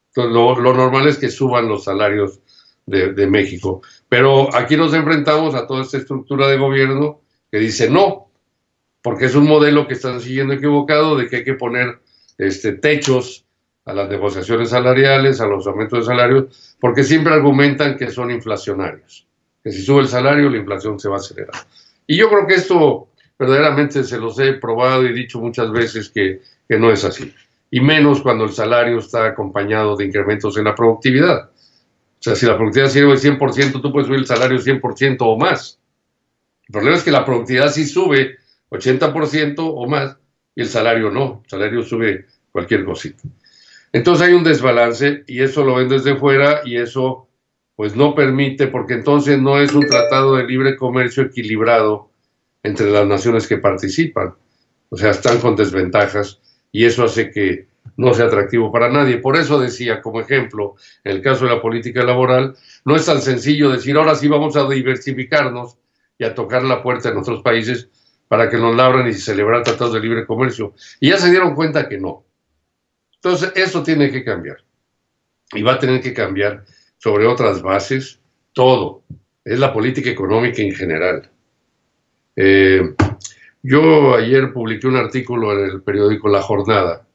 Entonces, lo normal es que suban los salarios de México. Pero aquí nos enfrentamos a toda esta estructura de gobierno que dice no, porque es un modelo que están siguiendo equivocado de que hay que poner techos a las negociaciones salariales, a los aumentos de salarios, porque siempre argumentan que son inflacionarios, que si sube el salario la inflación se va a acelerar. Y yo creo que esto verdaderamente se los he probado y dicho muchas veces que no es así, y menos cuando el salario está acompañado de incrementos en la productividad. O sea, si la productividad sube el 100%, tú puedes subir el salario 100% o más. El problema es que la productividad sí sube 80% o más y el salario no, el salario sube cualquier cosita. Entonces hay un desbalance y eso lo ven desde fuera y eso pues no permite, porque entonces no es un tratado de libre comercio equilibrado entre las naciones que participan. O sea, están con desventajas y eso hace que no sea atractivo para nadie. Por eso decía, como ejemplo, en el caso de la política laboral, no es tan sencillo decir ahora sí vamos a diversificarnos y a tocar la puerta en otros países para que nos labren y celebrar tratados de libre comercio. Y ya se dieron cuenta que no. Entonces, eso tiene que cambiar. Y va a tener que cambiar sobre otras bases, todo. Es la política económica en general. Yo ayer publiqué un artículo en el periódico La Jornada,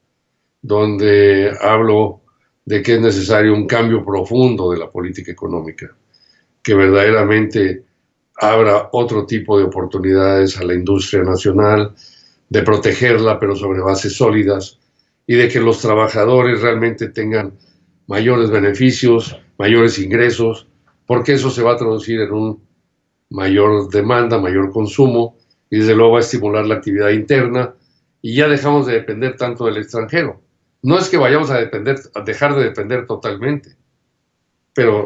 donde hablo de que es necesario un cambio profundo de la política económica, que verdaderamente abra otro tipo de oportunidades a la industria nacional, de protegerla, pero sobre bases sólidas, y de que los trabajadores realmente tengan mayores beneficios, mayores ingresos, porque eso se va a traducir en un mayor demanda, mayor consumo, y desde luego va a estimular la actividad interna, y ya dejamos de depender tanto del extranjero. No es que vayamos a dejar de depender totalmente, pero